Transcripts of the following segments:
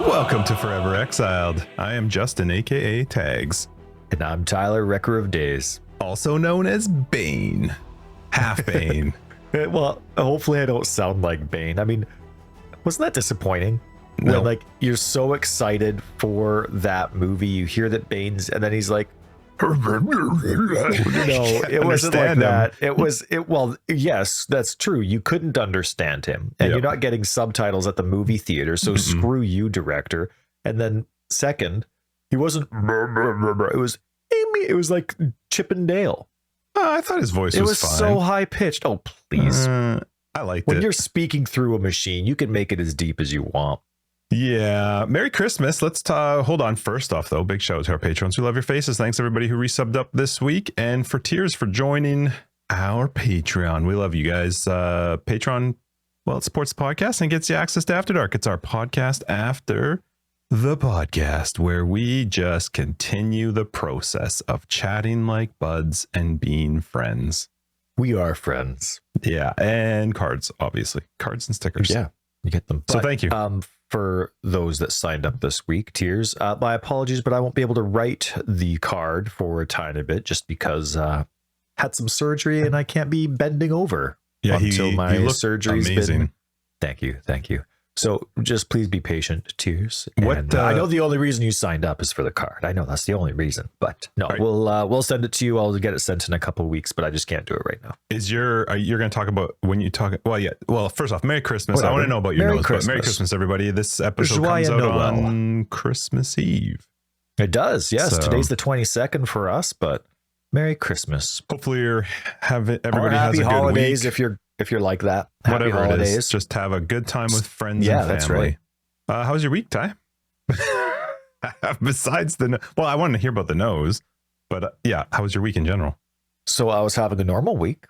Welcome to Forever Exiled. I am Justin, aka Tags. And I'm Tyler, Wrecker of Days. Also known as Bane. Half Bane. Well, hopefully I don't sound like Bane. I mean, wasn't that disappointing? No. When, like, you're so excited for that movie, you hear that Bane's, and then he's like, no, it wasn't like that. Well, yes, that's true. You couldn't understand him, and you're not getting subtitles at the movie theater, so screw you, director. And then second, he wasn't, it was Amy, it was like Chip and Dale. I thought his voice was fine. So high pitched. Oh, please. I liked it. When you're speaking through a machine, you can make it as deep as you want. Yeah. Merry Christmas. Let's hold on. First off, though, big shout out to our patrons. We love your faces. Thanks everybody who resubbed up this week, and for Tears for joining our Patreon. We love you guys. Patreon, well, it supports the podcast and gets you access to After Dark. It's our podcast after the podcast, where we just continue the process of chatting like buds and being friends. We are friends. Yeah, and cards, obviously. Cards and stickers. Yeah, you get them. So thank you. For those that signed up this week, Tears, my apologies, but I won't be able to write the card for a tiny bit just because had some surgery and I can't be bending over until my surgery's been. Thank you. So just please be patient, Tears. And, I know the only reason you signed up is for the card. I know that's the only reason, but no, right. We'll send it to you. I'll get it sent in a couple of weeks, but I just can't do it right now. You're going to talk about when you talk? Well, yeah. Well, first off, Merry Christmas. Whatever. I want to know about your nose, but Merry Christmas, everybody. This episode comes out on Christmas Eve. It does. Yes. So, today's the 22nd for us, but Merry Christmas. Hopefully everybody has a good holidays week. If you're like that. Happy Whatever holidays. It is, just have a good time with friends and family. That's right. How was your week, Ty? Besides I wanted to hear about the nose, but how was your week in general? So I was having a normal week,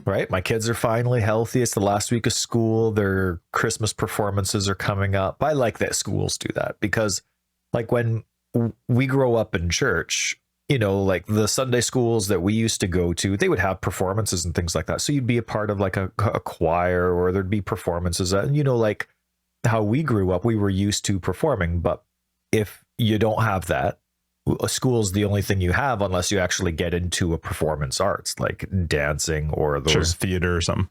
right? My kids are finally healthy. It's the last week of school. Their Christmas performances are coming up. I like that schools do that because, like, when we grow up in church, you know, like the Sunday schools that we used to go to, they would have performances and things like that. So you'd be a part of like a choir, or there'd be performances. And, you know, like how we grew up, we were used to performing. But if you don't have that, a school's the only thing you have unless you actually get into a performance arts, like dancing or those theater or something.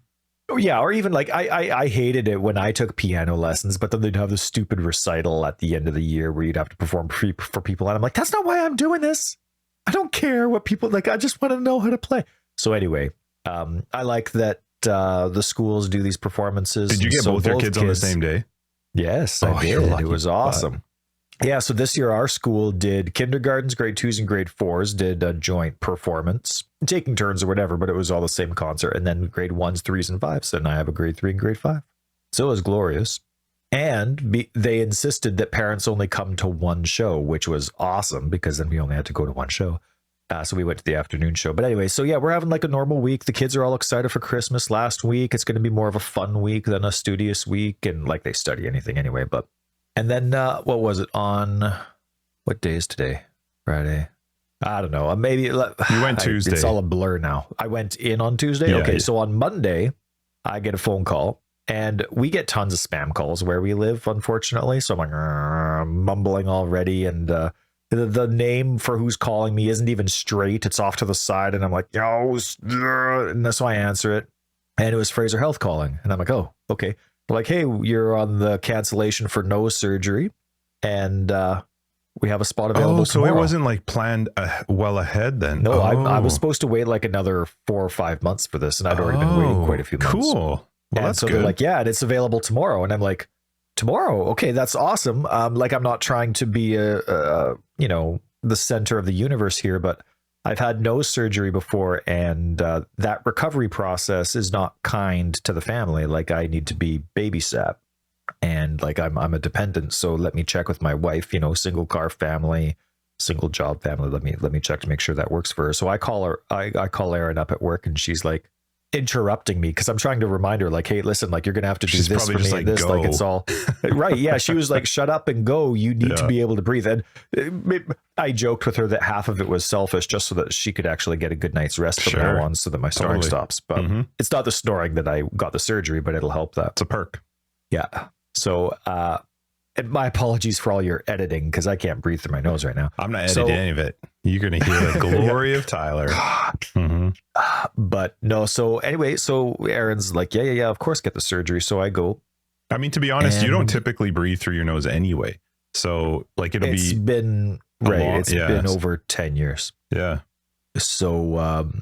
Yeah, or even like I hated it when I took piano lessons, but then they'd have this stupid recital at the end of the year where you'd have to perform for people. And I'm like, that's not why I'm doing this. I don't care what people like. I just want to know how to play. So anyway, I like that the schools do these performances. Did you get both your kids on the same day? Yes, I did. It was awesome. Yeah. So this year our school did kindergartens, grade 2s and grade 4s did a joint performance, taking turns or whatever, but it was all the same concert. And then grade 1s, 3s and 5s. And I have a grade 3 and grade 5. So it was glorious. And they insisted that parents only come to one show, which was awesome because then we only had to go to one show. So we went to the afternoon show. But anyway, so yeah, we're having like a normal week. The kids are all excited for Christmas. Last week, it's going to be more of a fun week than a studious week. And like they study anything anyway. But and then what was it on? What day is today? Friday. I don't know. Maybe you went Tuesday. It's all a blur now. I went in on Tuesday. Okay, so on Monday, I get a phone call. And we get tons of spam calls where we live, unfortunately. So I'm like mumbling already. And the name for who's calling me isn't even straight. It's off to the side. And I'm like, yo. And so I answer it. And it was Fraser Health calling. And I'm like, oh, okay. They're like, hey, you're on the cancellation for nose surgery. And we have a spot available tomorrow. So it wasn't like planned well ahead then? No, I was supposed to wait like another 4 or 5 months for this. And I'd already been waiting quite a few months. Cool. Well, and so good. They're like, yeah, and it's available tomorrow. And I'm like, tomorrow? Okay, that's awesome. Like I'm not trying to be the center of the universe here, but I've had nose surgery before, and that recovery process is not kind to the family. Like I need to be babysat, and like I'm a dependent. So let me check with my wife. You know, single car family, single job family. Let me check to make sure that works for her. So I call her. I call Erin up at work, and she's like interrupting me because I'm trying to remind her, like, hey, listen, like you're gonna have to do this for me, like, this, like it's all right. Yeah, she was like, shut up and go. You need to be able to breathe. And I joked with her that half of it was selfish, just so that she could actually get a good night's rest from now on, so that my snoring stops. But it's not the snoring that I got the surgery, but it'll help that. It's a perk. Yeah. So and my apologies for all your editing because I can't breathe through my nose right now. I'm not editing any of it. You're going to hear the glory of Tyler. Mm-hmm. But no, so anyway, so Aaron's like, yeah, of course, get the surgery. So I go. I mean, to be honest, you don't typically breathe through your nose anyway. So like It's been over 10 years. Yeah. So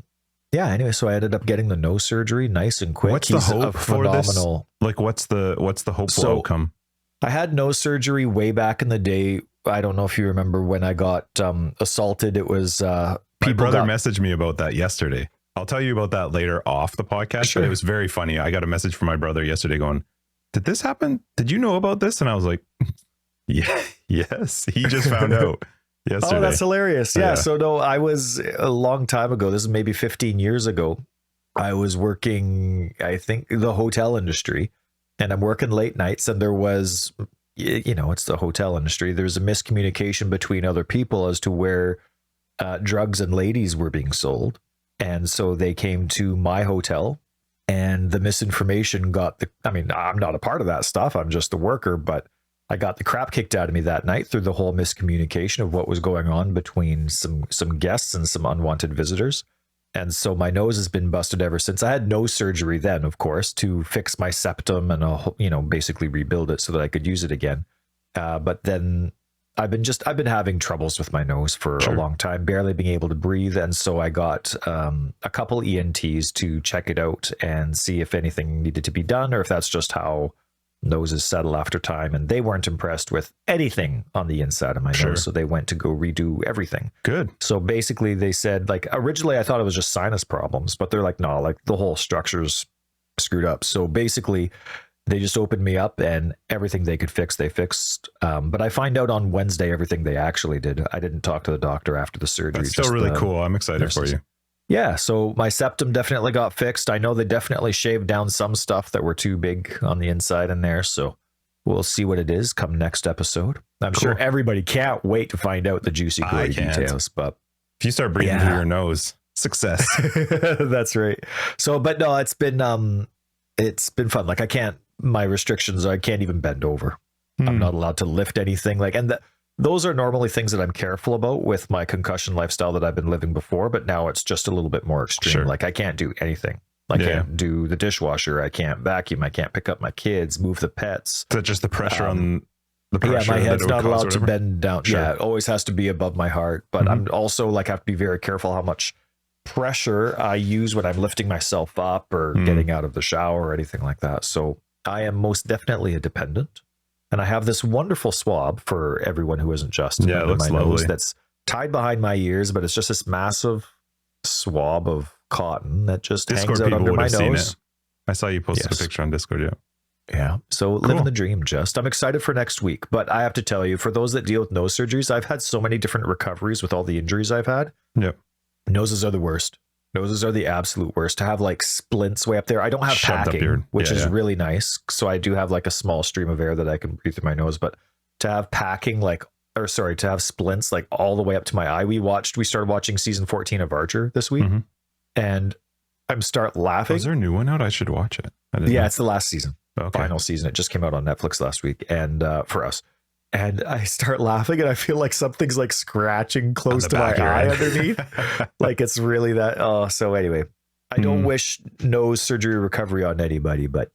anyway, so I ended up getting the nose surgery nice and quick. What's the hope for this? Like what's the hopeful outcome? I had nose surgery way back in the day. I don't know if you remember when I got assaulted. It was my brother messaged me about that yesterday. I'll tell you about that later off the podcast. Sure. But it was very funny. I got a message from my brother yesterday going, "Did this happen? Did you know about this?" And I was like, "Yeah, yes." He just found out yesterday. Oh, that's hilarious. Yeah. So no, I was a long time ago. This is maybe 15 years ago. I was working, I think, the hotel industry, and I'm working late nights, and there was, it's the hotel industry. There's a miscommunication between other people as to where drugs and ladies were being sold. And so they came to my hotel, and the misinformation I'm not a part of that stuff. I'm just the worker, but I got the crap kicked out of me that night through the whole miscommunication of what was going on between some guests and some unwanted visitors. And so my nose has been busted ever since. I had nose surgery then, of course, to fix my septum and basically rebuild it so that I could use it again. But then I've been having troubles with my nose for a long time, barely being able to breathe. And so I got a couple ENTs to check it out and see if anything needed to be done, or if that's just how noses settle after time. And they weren't impressed with anything on the inside of my nose. So they went to go redo everything. Good. So basically they said, like, originally I thought it was just sinus problems, but they're like, no, like the whole structure's screwed up. So basically they just opened me up, and everything they could fix, they fixed. But I find out on Wednesday everything they actually did. I didn't talk to the doctor after the surgery. That's still really cool. I'm excited for you. Yeah, so my septum definitely got fixed. I know they definitely shaved down some stuff that were too big on the inside in there. So we'll see what it is come next episode. I'm sure everybody can't wait to find out the juicy gory details. But if you start breathing through your nose, success. That's right. So, but no, it's been fun. Like my restrictions are I can't even bend over. I'm not allowed to lift anything. Those are normally things that I'm careful about with my concussion lifestyle that I've been living before, but now it's just a little bit more extreme. Sure. Like I can't do anything. I can't do the dishwasher. I can't vacuum. I can't pick up my kids, move the pets. Is that just the pressure on the pressure? Yeah, my head's not allowed to bend down. Sure. Yeah, it always has to be above my heart. But I'm also have to be very careful how much pressure I use when I'm lifting myself up or getting out of the shower or anything like that. So I am most definitely a dependent. And I have this wonderful swab for everyone who isn't just it looks my lovely. nose that's tied behind my ears, but it's just this massive swab of cotton that just hangs out under my nose. I saw you posted a picture on Discord. Yeah. So living the dream. I'm excited for next week, but I have to tell you, for those that deal with nose surgeries, I've had so many different recoveries with all the injuries I've had. Yep. Noses are the worst. Noses are the absolute worst. To have splints way up there. I don't have packing, which is really nice. So I do have a small stream of air that I can breathe through my nose. But to have packing to have splints all the way up to my eye. We started watching season 14 of Archer this week, and I'm laughing. Is there a new one out? I should watch it. It's the last season, final season. It just came out on Netflix last week, and for us. And I start laughing, and I feel like something's scratching close to my eye underneath. It's really that. Oh, so anyway, I don't wish nose surgery recovery on anybody, but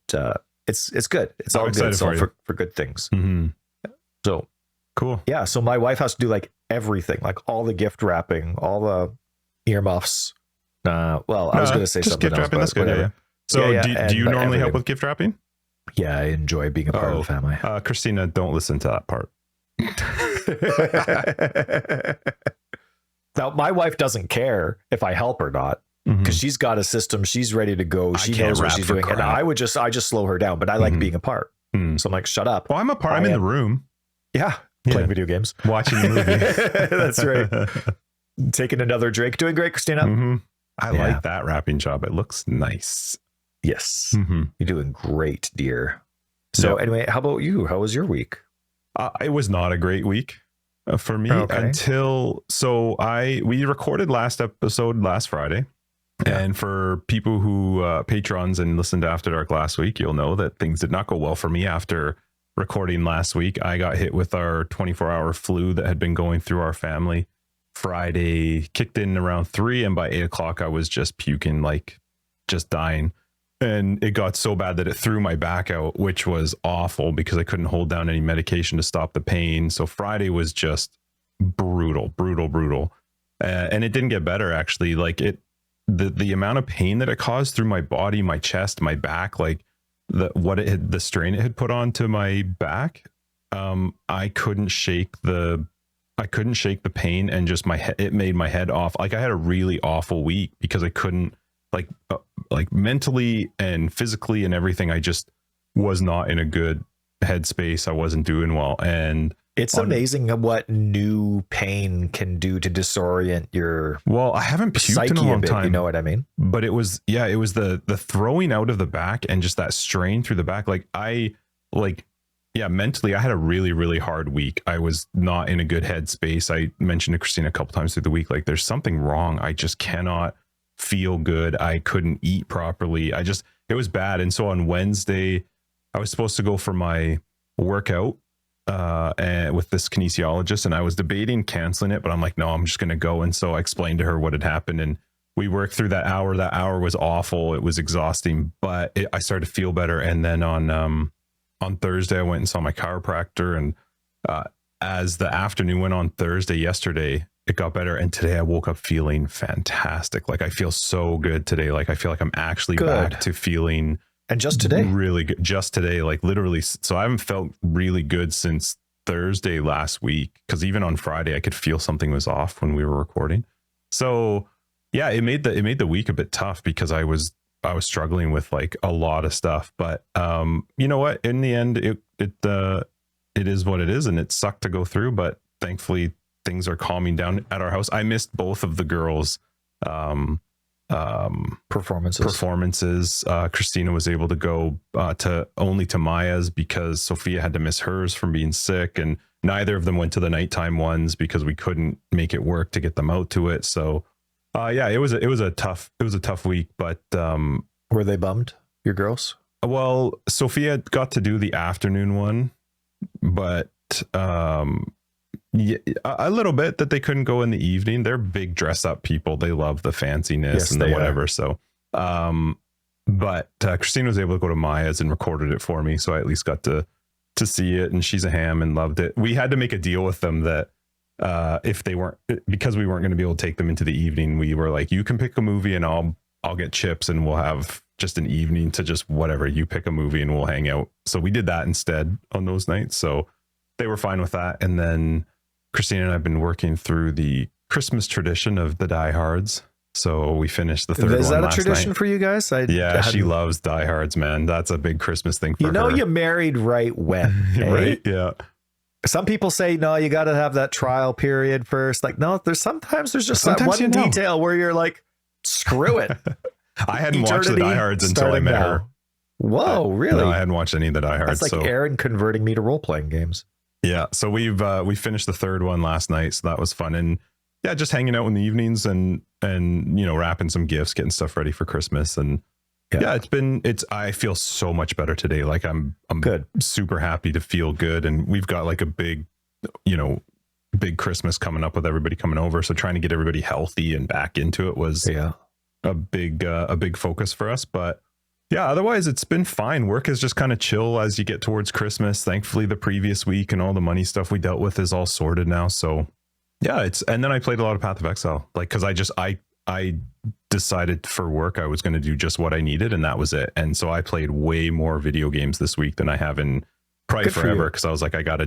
it's good. It's all good. It's all for good things. So cool. Yeah. So my wife has to do everything, all the gift wrapping, all the earmuffs. I was going to say something gift else, wrapping. That's good. Yeah. So do you normally help with gift wrapping? Yeah, I enjoy being a part of the family. Christina, don't listen to that part. Now, my wife doesn't care if I help or not, because she's got a system. She's ready to go. She knows what she's doing. And I just slow her down, but I like being a part. So I'm like, shut up. Well, I'm a part. I'm in the room. Yeah. Playing video games. Watching a movie. That's right. Taking another drink. Doing great, Christina. I like that wrapping job. It looks nice. Yes. You're doing great, dear. So anyway, how about you? How was your week? It was not a great week for me until we recorded last episode last Friday. And for people who patrons and listened to After Dark last week, you'll know that things did not go well for me after recording last week, I got hit with our 24-hour flu that had been going through our family. Friday kicked in around 3, and by 8 o'clock I was just puking, like just dying. And it got so bad that it threw my back out, which was awful because I couldn't hold down any medication to stop the pain. So Friday was just brutal. And it didn't get better, actually. Like the amount of pain that it caused through my body, my chest, my back, like the strain it had put onto my back. I couldn't shake the pain, and just it made my head off. Like I had a really awful week because I couldn't, like mentally and physically and everything. I just was not in a good headspace. I wasn't doing well. And it's amazing what new pain can do to disorient your I haven't puked in a long time. You know what I mean? But it was the throwing out of the back and just that strain through the back. Mentally I had a really, really hard week. I was not in a good headspace. I mentioned to Christina a couple times through the week, like there's something wrong. I just cannot feel good. I couldn't eat properly. It was bad. And so on Wednesday, I was supposed to go for my workout and with this kinesiologist, and I was debating canceling it, but I'm like, no, I'm just going to go. And so I explained to her what had happened, and we worked through that hour. That hour was awful. It was exhausting, but I started to feel better. And then on Thursday, I went and saw my chiropractor, and as the afternoon went on Thursday, yesterday, it got better. And today I woke up feeling fantastic. Like I feel so good today. Like I feel like I'm actually back to feeling. And just today? Really good. Just today, like literally. So I haven't felt really good since Thursday last week, because even on Friday, I could feel something was off when we were recording. So yeah, it made the week a bit tough because I was struggling with like a lot of stuff. But you know what? In the end, it is what it is, and it sucked to go through. But thankfully, things are calming down at our house. I missed both of the girls' performances. Christina was able to go to Maya's because Sophia had to miss hers from being sick, and neither of them went to the nighttime ones because we couldn't make it work to get them out to it. So it was a tough week. But were they bummed, your girls? Well, Sophia got to do the afternoon one, but yeah, a little bit that they couldn't go in the evening. They're big dress up people. They love the fanciness and the whatever. So, but Christine was able to go to Maya's and recorded it for me. So I at least got to see it, and she's a ham and loved it. We had to make a deal with them that if they weren't, because we weren't going to be able to take them into the evening, we were like, you can pick a movie and I'll get chips and we'll have just an evening to just whatever. You pick a movie and we'll hang out. So we did that instead on those nights. So they were fine with that. And then Christina and I have been working through the Christmas tradition of the diehards. So we finished the third one last night. Is that a tradition for you guys? She loves diehards, man. That's a big Christmas thing for her. You married right when, eh? Right? Yeah. Some people say, no, you got to have that trial period first. Like, no, there's just that one detail where you're like, screw it. I hadn't watched the diehards until I met her. Whoa, really? No, I hadn't watched any of the diehards. That's like Aaron converting me to role-playing games. Yeah, so we finished the third one last night, so that was fun. And yeah, just hanging out in the evenings and wrapping some gifts, getting stuff ready for Christmas. And yeah, I feel so much better today. Like I'm good, super happy to feel good. And we've got like a big Christmas coming up with everybody coming over. So trying to get everybody healthy and back into it was a big focus for us. But yeah, otherwise it's been fine. Work is just kind of chill as you get towards Christmas. Thankfully, the previous week and all the money stuff we dealt with is all sorted now. So yeah, and then I played a lot of Path of Exile, like, cause I decided for work I was going to do just what I needed, and that was it. And so I played way more video games this week than I have in probably forever. Cause I was like, I got to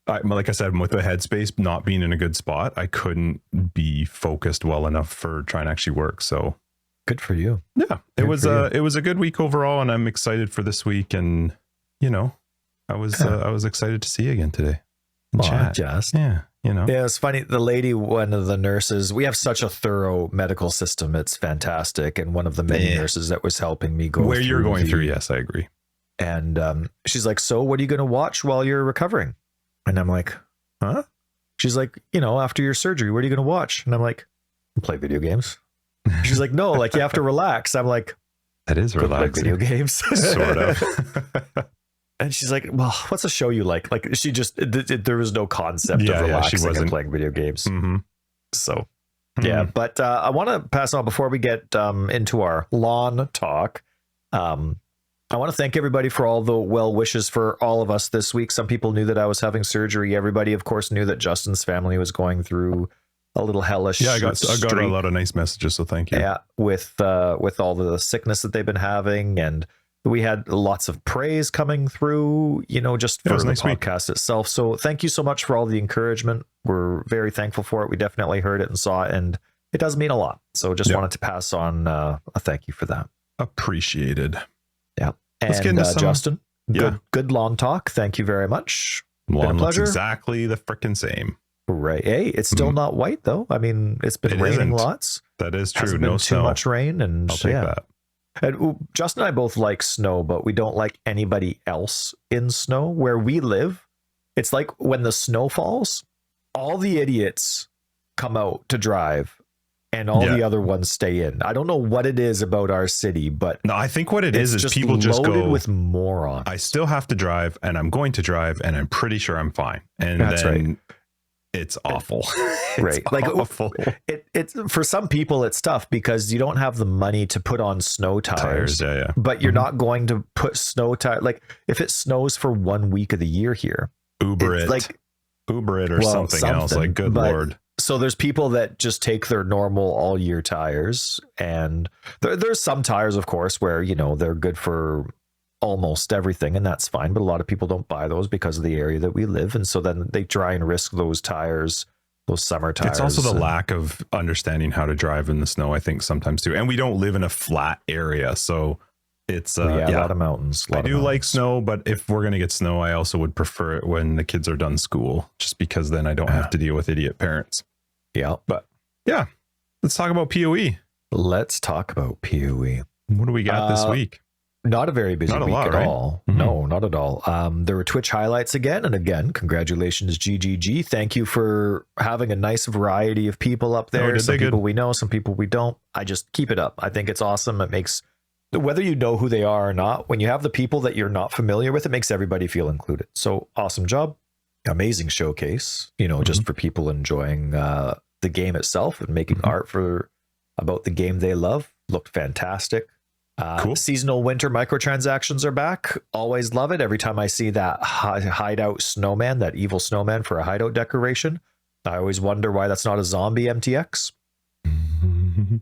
like I said, with the headspace not being in a good spot, I couldn't be focused well enough for trying to actually work. So good for you. Yeah, it was a good week overall, and I'm excited for this week. And I was excited to see you again today. Just yeah, it's funny. The lady, one of the nurses, we have such a thorough medical system. It's fantastic. And one of the many nurses that was helping me go where you're going through. Yes, I agree. And she's like, so what are you going to watch while you're recovering? And I'm like, huh? She's like, after your surgery, what are you going to watch? And I'm like, play video games. She's like, no, like you have to relax. I'm like, that is relaxing. Play video games. Sort of. And she's like, well, what's a show you like? Like she just, there was no concept Yeah, of yeah, she relaxing and wasn't. playing video games. Mm-hmm. So yeah, but I want to pass on before we get into our lawn talk. I want to thank everybody for all the well wishes for all of us this week. Some people knew that I was having surgery. Everybody, of course, knew that Justin's family was going through a little hellish. Yeah, I got a lot of nice messages, so thank you. Yeah, with all the sickness that they've been having, and we had lots of praise coming through, just for the nice podcast itself. So thank you so much for all the encouragement. We're very thankful for it. We definitely heard it and saw it, and it does mean a lot. So just wanted to pass on a thank you for that. Appreciated. Yeah. Let's and get into some, Justin, good lawn talk. Thank you very much. Lawn looks exactly the frickin' same. Right. Hey, it's still not white though. I mean, it's been raining lots. That is true. Hasn't no been snow. Too much rain, and I'll take that. And Justin and I both like snow, but we don't like anybody else in snow. Where we live, it's like when the snow falls, all the idiots come out to drive, and all the other ones stay in. I don't know what it is about our city, but no, I think what it is just people just go with morons. I still have to drive, and I'm going to drive, and I'm pretty sure I'm fine. And that's then right. It's awful. Right. It's like awful. It's for some people it's tough because you don't have the money to put on snow tires. Yeah. But you're not going to put snow tire. Like if it snows for 1 week of the year here, Uber it or something else. Like good Lord. So there's people that just take their normal all year tires, and there's some tires, of course, where they're good for almost everything, and that's fine. But a lot of people don't buy those because of the area that we live, and so then they try and risk those tires, those summer tires. It's also the lack of understanding how to drive in the snow, I think, sometimes too. And we don't live in a flat area, so it's a lot of mountains. I do like snow, but if we're gonna get snow, I also would prefer it when the kids are done school, just because then I don't have to deal with idiot parents. Yeah. But yeah, let's talk about PoE. Let's talk about PoE. What do we got this week? Not a very busy week at all. Mm-hmm. No, not at all. There were Twitch highlights again and again. Congratulations, GGG. Thank you for having a nice variety of people up there. Some people we know, some people we don't. I just keep it up. I think it's awesome. It makes, whether you know who they are or not, when you have the people that you're not familiar with, it makes everybody feel included. So awesome job. Amazing showcase, just for people enjoying the game itself and making art about the game they love. Looked fantastic. Cool. Seasonal winter microtransactions are back. Always love it. Every time I see that hideout snowman, that evil snowman for a hideout decoration, I always wonder why that's not a zombie MTX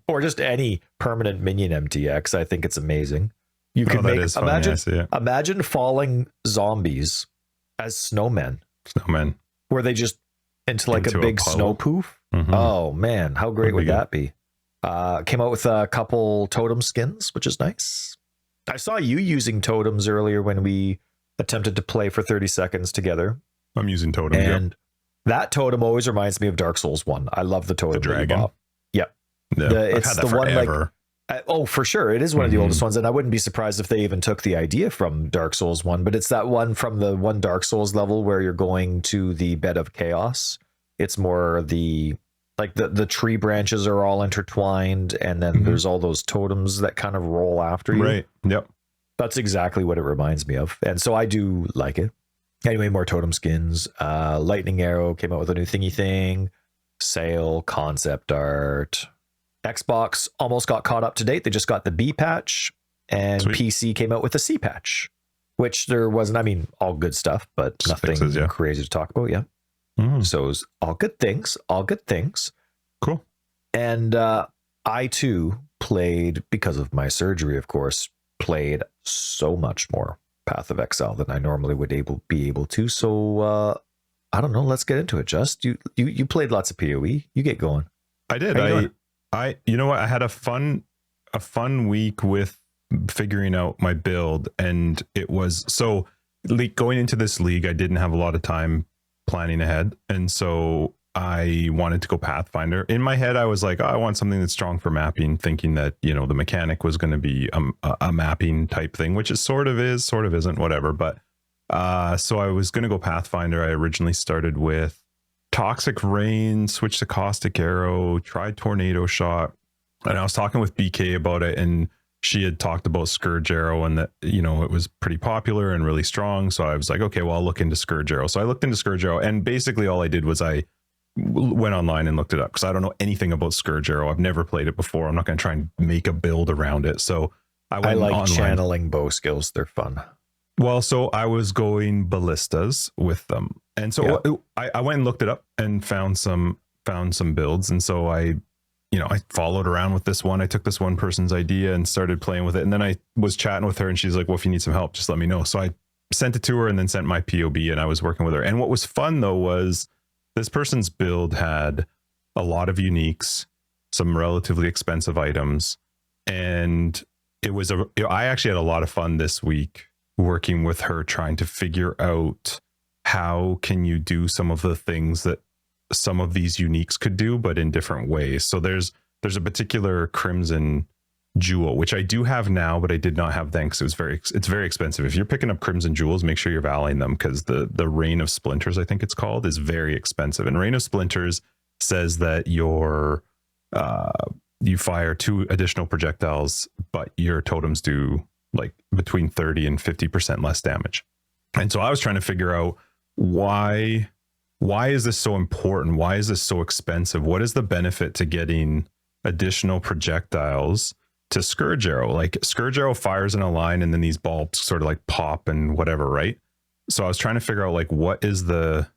or just any permanent minion MTX. I think it's amazing. You can imagine falling zombies as snowmen. Where they just into a big snow poof. Oh man, how great would that be? Came out with a couple totem skins, which is nice. I saw you using totems earlier when we attempted to play for 30 seconds together. I'm using totems, and that totem always reminds me of Dark Souls 1. I love the totem. The dragon. Yep. Yeah. It's the one oh, for sure. It is one of the oldest ones, and I wouldn't be surprised if they even took the idea from Dark Souls 1, but it's that one from the one Dark Souls level where you're going to the bed of chaos. It's more the tree branches are all intertwined, and then there's all those totems that kind of roll after you. Right. Yep. That's exactly what it reminds me of. And so I do like it. Anyway, more totem skins. Lightning Arrow came out with a new thingy thing. Sale, concept art. Xbox almost got caught up to date. They just got the B patch, and Sweet. PC came out with the C patch, which there wasn't, all good stuff, but just nothing crazy to talk about. Yeah. So it was all good things. Cool. And I too played, because of my surgery, of course, played so much more Path of Exile than I normally would be able to. So I don't know. Let's get into it. Just you played lots of PoE. You get going. I did. You know what? I had a fun week with figuring out my build, and it was so going into this league. I didn't have a lot of time planning ahead, and so I wanted to go Pathfinder. In my head, I was like, I want something that's strong for mapping, thinking that the mechanic was going to be a mapping type thing, which it sort of is, sort of isn't, whatever. But so I was going to go Pathfinder. I originally started with Toxic Rain, switched to Caustic Arrow, tried Tornado Shot, and I was talking with BK about it, and she had talked about Scourge Arrow and that, you know, it was pretty popular and really strong. So I was like, okay, well, I'll look into Scourge Arrow. So I looked into Scourge Arrow, and basically all I did was I went online and looked it up because I don't know anything about Scourge Arrow. I've never played it before. I'm not going to try and make a build around it. So I like online. channeling bow skills. They're fun. Well, so I was going ballistas with them. And so I went and looked it up and found some builds. And so I followed around with this one. I took this one person's idea and started playing with it. And then I was chatting with her and she's like, well, if you need some help, just let me know. So I sent it to her and then sent my POB, and I was working with her. And what was fun though was this person's build had a lot of uniques, some relatively expensive items. And I actually had a lot of fun this week working with her, trying to figure out how can you do some of the things that some of these uniques could do, but in different ways. So there's a particular Crimson Jewel, which I do have now, but I did not have then because it's very expensive. If you're picking up Crimson Jewels, make sure you're valuing them, because the Rain of Splinters, I think it's called, is very expensive. And Rain of Splinters says that you fire 2 additional projectiles, but your totems do like between 30 and 50% less damage. And so I was trying to figure out why is this so important? Why is this so expensive? What is the benefit to getting additional projectiles to Scourge Arrow? Like Scourge Arrow fires in a line and then these bulbs sort of like pop and whatever, right? So I was trying to figure out like what's the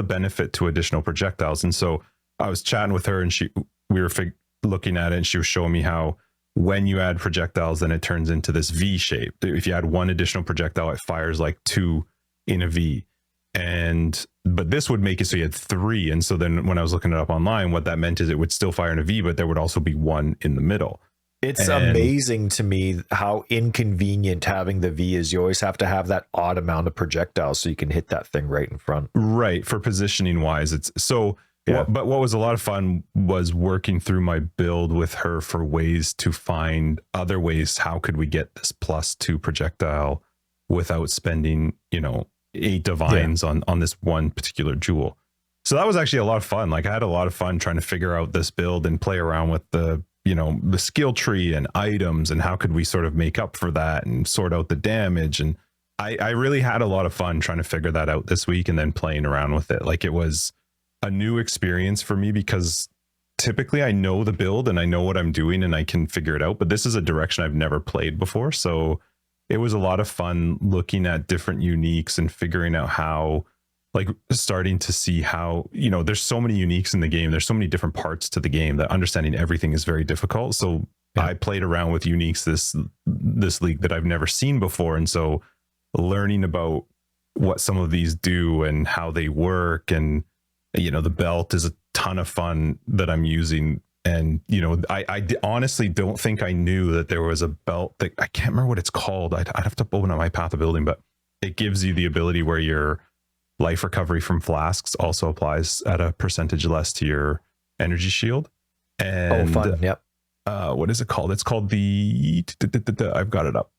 benefit to additional projectiles? And so I was chatting with her and we were looking at it, and she was showing me how when you add projectiles, then it turns into this V shape. If you add 1 additional projectile, it fires like 2 in a V. But this would make it so you had 3. And so then when I was looking it up online, what that meant is it would still fire in a V, but there would also be 1 in the middle. It's amazing to me how inconvenient having the V is. You always have to have that odd amount of projectiles so you can hit that thing right in front. Right. For positioning wise, it's so. Yeah. But what was a lot of fun was working through my build with her for ways to find other ways. How could we get this +2 projectile without spending, 8 divines on this one particular jewel? So that was actually a lot of fun. Like I had a lot of fun trying to figure out this build and play around with the skill tree and items and how could we sort of make up for that and sort out the damage. And I really had a lot of fun trying to figure that out this week and then playing around with it. Like it was a new experience for me because typically I know the build and I know what I'm doing and I can figure it out, but this is a direction I've never played before. So it was a lot of fun looking at different uniques and figuring out how, like starting to see how, there's so many uniques in the game. There's so many different parts to the game that understanding everything is very difficult. So I played around with uniques this league that I've never seen before. And so learning about what some of these do and how they work, and the belt is a ton of fun that I'm using. And, I honestly don't think I knew that there was a belt that I can't remember what it's called. I'd have to open up my Path of Building, but it gives you the ability where your life recovery from flasks also applies at a percentage less to your energy shield. And fun. Yep. What is it called? It's called I've got it up.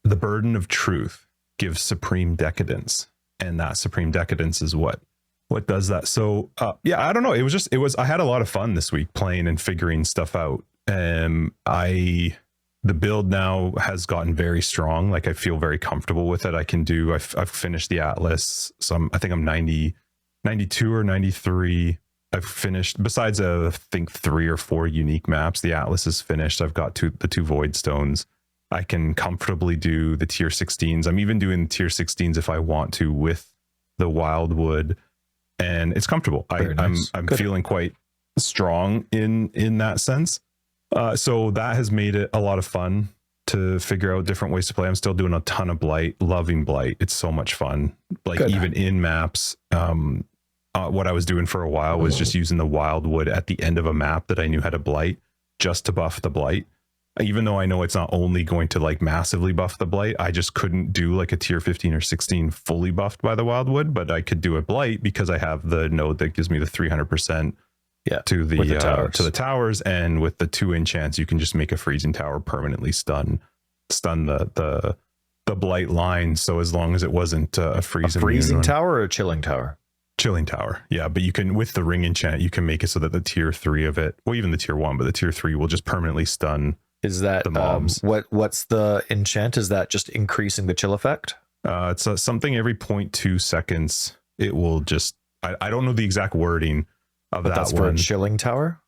The Burden of Truth gives supreme decadence. And that supreme decadence is what does that. So I don't know. I had a lot of fun this week playing and figuring stuff out. The build now has gotten very strong. Like I feel very comfortable with it. I've finished the Atlas. So I think I'm 92 or 93. I've finished, besides I think 3 or 4 unique maps, the Atlas is finished. I've got the 2 Void Stones. I can comfortably do the tier 16s. I'm even doing tier 16s if I want to with the Wildwood. And it's comfortable. Nice. I'm feeling quite strong in that sense. So that has made it a lot of fun to figure out different ways to play. I'm still doing a ton of Blight, loving Blight. It's so much fun. Like even in maps, what I was doing for a while was just using the Wildwood at the end of a map that I knew had a Blight just to buff the Blight. Even though I know it's not only going to like massively buff the Blight, I just couldn't do like a tier 15 or 16 fully buffed by the Wildwood, but I could do a Blight because I have the node that gives me the 300% to the towers, and with the 2 enchants, you can just make a freezing tower permanently stun the Blight line. So as long as it wasn't a freezing tower or a chilling tower. Chilling tower, yeah, but you can, with the ring enchant, you can make it so that the tier 3 of it, well, even the tier 1, but the tier 3 will just permanently stun Is that the mobs. What's the enchant? Is that just increasing the chill effect? It's something every 0.2 seconds. It will just. I don't know the exact wording of But that that's one. for a chilling tower.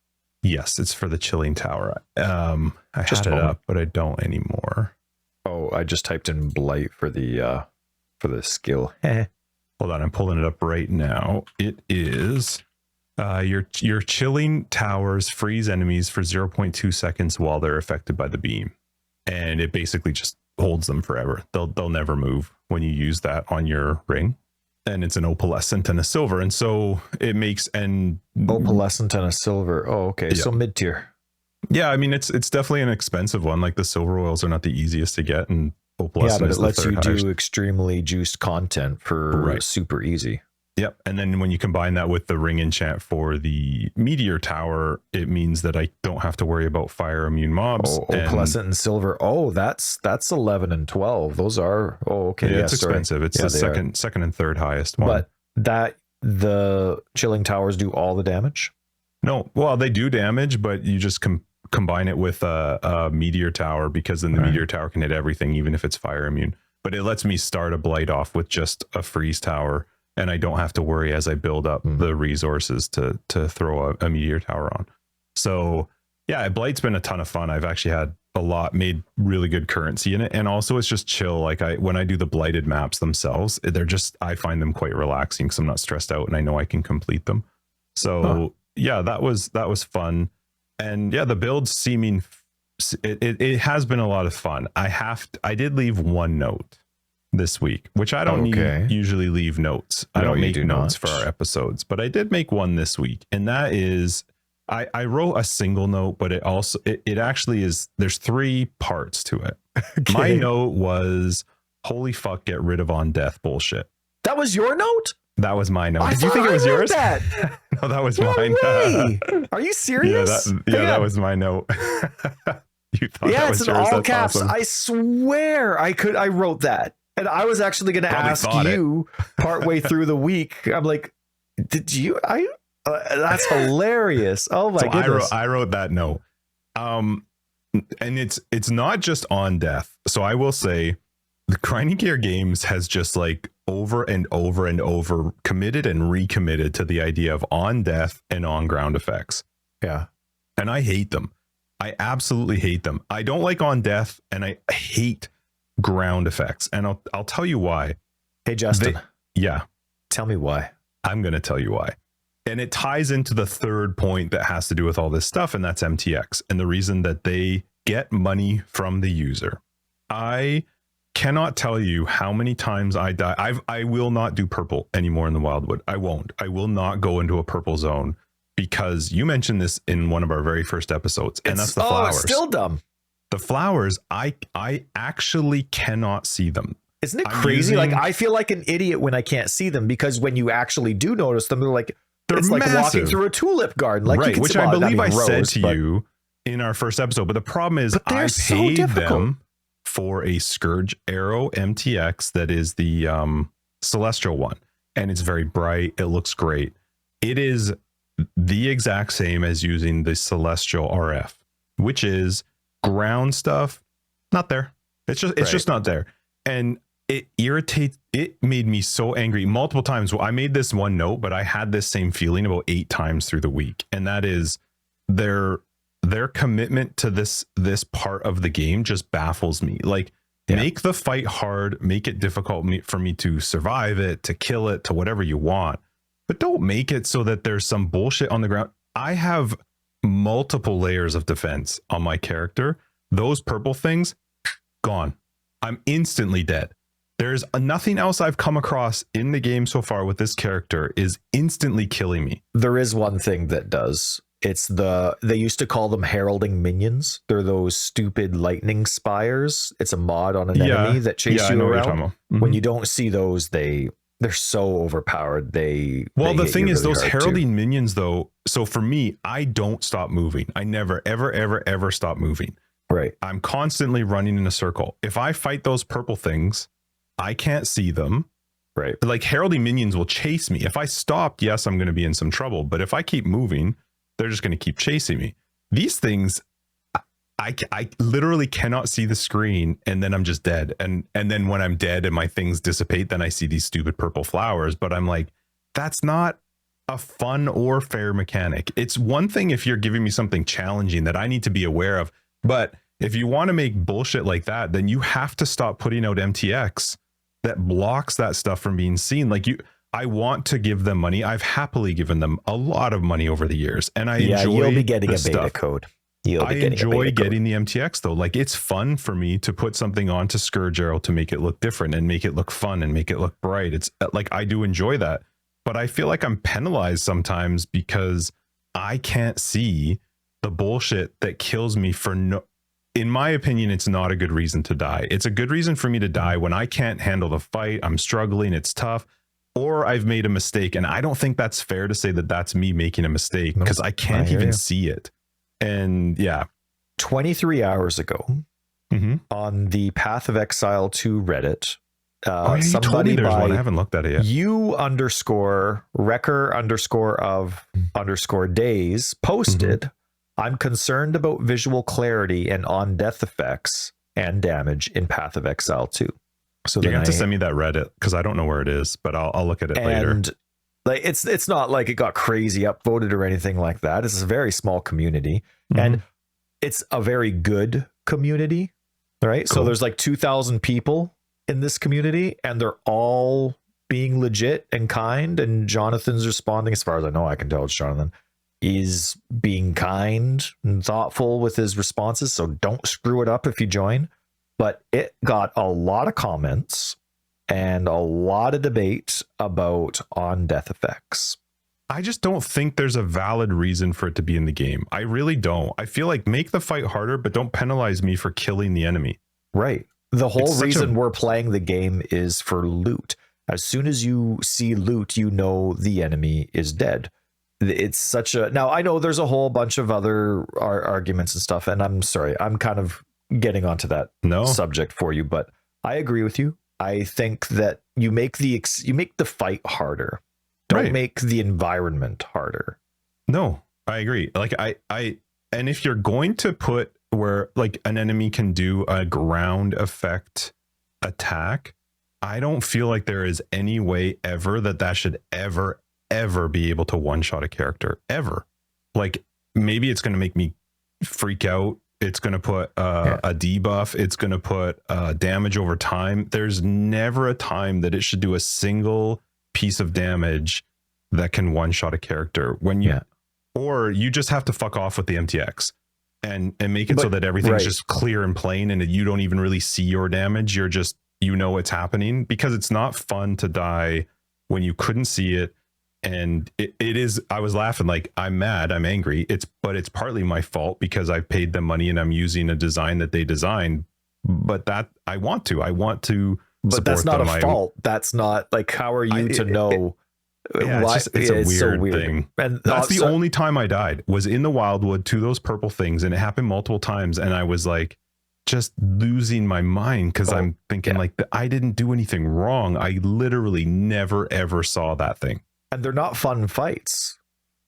Yes, it's for the chilling tower. I Just had a it moment. up, but I don't anymore. Oh, I just typed in blight for the skill. Hold on, I'm pulling it up right now. It is your chilling towers freeze enemies for 0.2 seconds while they're affected by the beam, and it basically just holds them forever. They'll never move when you use that on your ring. And it's an opalescent and a silver, and so it makes Opalescent and a silver. Oh, okay. Yeah. So mid tier. Yeah, I mean it's definitely an expensive one. Like the silver oils are not the easiest to get, and opalescent Yeah, but is it the lets you third highest. do extremely juiced content for super easy. Yep. And then when you combine that with the ring enchant for the meteor tower, it means that I don't have to worry about fire immune mobs. Oh, opalescent and silver. Oh, that's 11 and 12. Those are okay. Yeah, Yeah, it's sorry. expensive. It's Yeah, the they are. second and third highest one. But that the chilling towers do all the damage. No, well, they do damage, but you just combine it with a meteor tower, because then the Right. meteor tower can hit everything, even if it's fire immune. But it lets me start a blight off with just a freeze tower, and I don't have to worry as I build up the resources to throw a meteor tower on. So yeah, blight's been a ton of fun. I've actually had made really good currency in it, and also it's just chill. Like when I do the blighted maps themselves, I find them quite relaxing because I'm not stressed out and I know I can complete them. So yeah, that was fun. And yeah, the build's seeming it has been a lot of fun. I did leave one note this week, which I don't usually leave notes. I don't make notes for our episodes, but I did make one this week, and that is I wrote a single note, but it actually is, there's 3 parts to it. Okay. My note was, holy fuck, get rid of on death bullshit. That was your note? That was my note. Did you think it was yours? That. No, that was No mine. way. Are you serious? That was my note. You thought that was it's in yours? all That's caps. awesome. I swear I wrote that. And I was actually going to ask you partway through the week. I'm like, did you? That's hilarious. Oh my goodness. I wrote that note. And it's not just on death. So I will say the Grinding Gear Games has just like over and over and over committed and recommitted to the idea of on death and on ground effects. Yeah. And I hate them. I absolutely hate them. I don't like on death, and I hate ground effects. And I'll tell you why. Hey, Justin. Tell me why. I'm going to tell you why. And it ties into the third point that has to do with all this stuff, and that's MTX and the reason that they get money from the user. I cannot tell you how many times I die. I will not do purple anymore in the Wildwood. I won't. I will not go into a purple zone, because you mentioned this in one of our very first episodes, and that's the flowers. It's still dumb. The flowers, I actually cannot see them. Isn't it crazy? Like, I feel like an idiot when I can't see them, because when you actually do notice them, they're massive. Like walking through a tulip garden. Like, right, which I believe I said to you in our first episode. But the problem is I paid them for a Scourge Arrow MTX that is the celestial one, and it's very bright. It looks great. It is the exact same as using the celestial RF, which is ground stuff. Not there. It's just not there. And it made me so angry multiple times. Well, I made this one note, but I had this same feeling about 8 times through the week. And that is their commitment to this part of the game just baffles me. Like, make the fight hard, make it difficult for me to survive it, to kill it, to whatever you want. But don't make it so that there's some bullshit on the ground. I have multiple layers of defense on my character. Those purple things, gone. I'm instantly dead. There's nothing else I've come across in the game so far with this character is instantly killing me. There is one thing that does. It's they used to call them heralding minions. They're those stupid lightning spires. It's a mod on an enemy that chase you around. When you don't see those, they're so overpowered. The thing is, those heralding minions, though. So for me, I don't stop moving. I never, ever, ever, ever stop moving. Right. I'm constantly running in a circle. If I fight those purple things, I can't see them. Right. Like, heralding minions will chase me. If I stopped, yes, I'm going to be in some trouble. But if I keep moving, they're just going to keep chasing me. These things, I literally cannot see the screen, and then I'm just dead. And then when I'm dead and my things dissipate, then I see these stupid purple flowers. But I'm like, that's not a fun or fair mechanic. It's one thing if you're giving me something challenging that I need to be aware of, but if you want to make bullshit like that, then you have to stop putting out MTX that blocks that stuff from being seen. Like I want to give them money. I've happily given them a lot of money over the years, and I enjoy. You'll be getting a beta stuff. code. I enjoy getting the MTX though. Like it's fun for me to put something onto Scourge Arrow to make it look different and make it look fun and make it look bright. It's like I do enjoy that, but I feel like I'm penalized sometimes because I can't see the bullshit that kills me for no. In my opinion, it's not a good reason to die. It's a good reason for me to die when I can't handle the fight. I'm struggling. It's tough. Or I've made a mistake. And I don't think that's fair to say that that's me making a mistake because I can't even see it. And yeah, 23 hours ago on the Path of Exile 2 Reddit, you told me there's one. I haven't looked at it yet. you_wrecker_of_days posted, I'm concerned about visual clarity and on death effects and damage in Path of Exile 2. So you have to send me that Reddit because I don't know where it is, but I'll look at it later. Like it's not like it got crazy upvoted or anything like that. It's a very small community, and it's a very good community, right? Cool. So there's like 2,000 people in this community, and they're all being legit and kind. And Jonathan's responding, as far as I know, I can tell it's Jonathan. He's being kind and thoughtful with his responses, so don't screw it up if you join. But it got a lot of comments and a lot of debate about on death effects. I just don't think there's a valid reason for it to be in the game. I really don't. I feel like make the fight harder, but don't penalize me for killing the enemy. Right. The whole reason we're playing the game is for loot. As soon as you see loot, you know the enemy is dead. It's such a... Now, I know there's a whole bunch of other arguments and stuff, and I'm sorry, I'm kind of getting onto that subject for you, but I agree with you. I think that you make the fight harder. Don't make the environment harder. No, I agree. Like and if you're going to put where like an enemy can do a ground effect attack, I don't feel like there is any way ever that should ever be able to one-shot a character ever. Like maybe it's going to make me freak out. It's going to put a debuff. It's going to put damage over time. There's never a time that it should do a single piece of damage that can one-shot a character. When you or you just have to fuck off with the MTX and make it so that everything's just clear and plain, and you don't even really see your damage. You're just what's happening, because it's not fun to die when you couldn't see it. And it is, I was laughing, like I'm mad, I'm angry. But it's partly my fault because I've paid them money and I'm using a design that they designed. But that I want to. But that's not a fault. That's not like, how are you to know? It's a weird thing. And that's the only time I died was in the Wildwood to those purple things, and it happened multiple times. And I was like, just losing my mind because I'm thinking like I didn't do anything wrong. I literally never ever saw that thing. And they're not fun fights.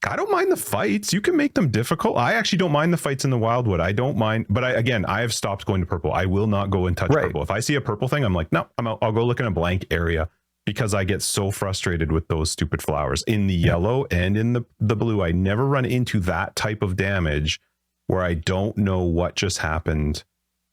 I don't mind the fights. You can make them difficult. I actually don't mind the fights in the Wildwood. I don't mind, but I have stopped going to purple. I will not go and touch purple. If I see a purple thing, I'm like, no, I'm out. I'll go look in a blank area, because I get so frustrated with those stupid flowers in the yellow and in the blue. I never run into that type of damage where I don't know what just happened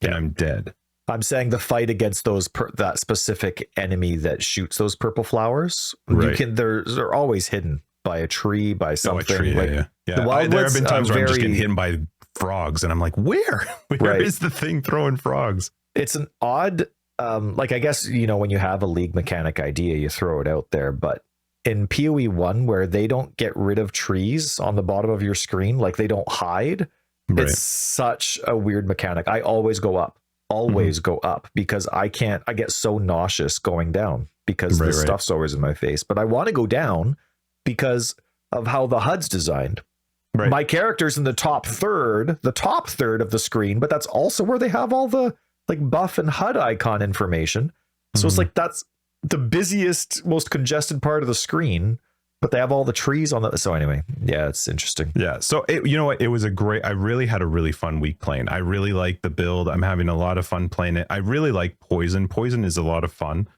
and I'm dead. I'm saying the fight against that specific enemy that shoots those purple flowers, they're always hidden by a tree, by something. There have been times where I'm just getting hidden by frogs, and I'm like, where is the thing throwing frogs? It's an odd, like, I guess, when you have a league mechanic idea, you throw it out there, but in PoE 1, where they don't get rid of trees on the bottom of your screen, like they don't hide, it's such a weird mechanic. I always go up. Go up, because I get so nauseous going down because the stuff's always in my face. But I want to go down because of how the HUD's designed. My character's in the top third of the screen, but that's also where they have all the like buff and HUD icon information. So it's like that's the busiest, most congested part of the screen, but they have all the trees on the. So anyway, yeah, it's interesting. Yeah. So you know what? It was I really had a really fun week playing. I really like the build. I'm having a lot of fun playing it. I really like Poison. Poison is a lot of fun.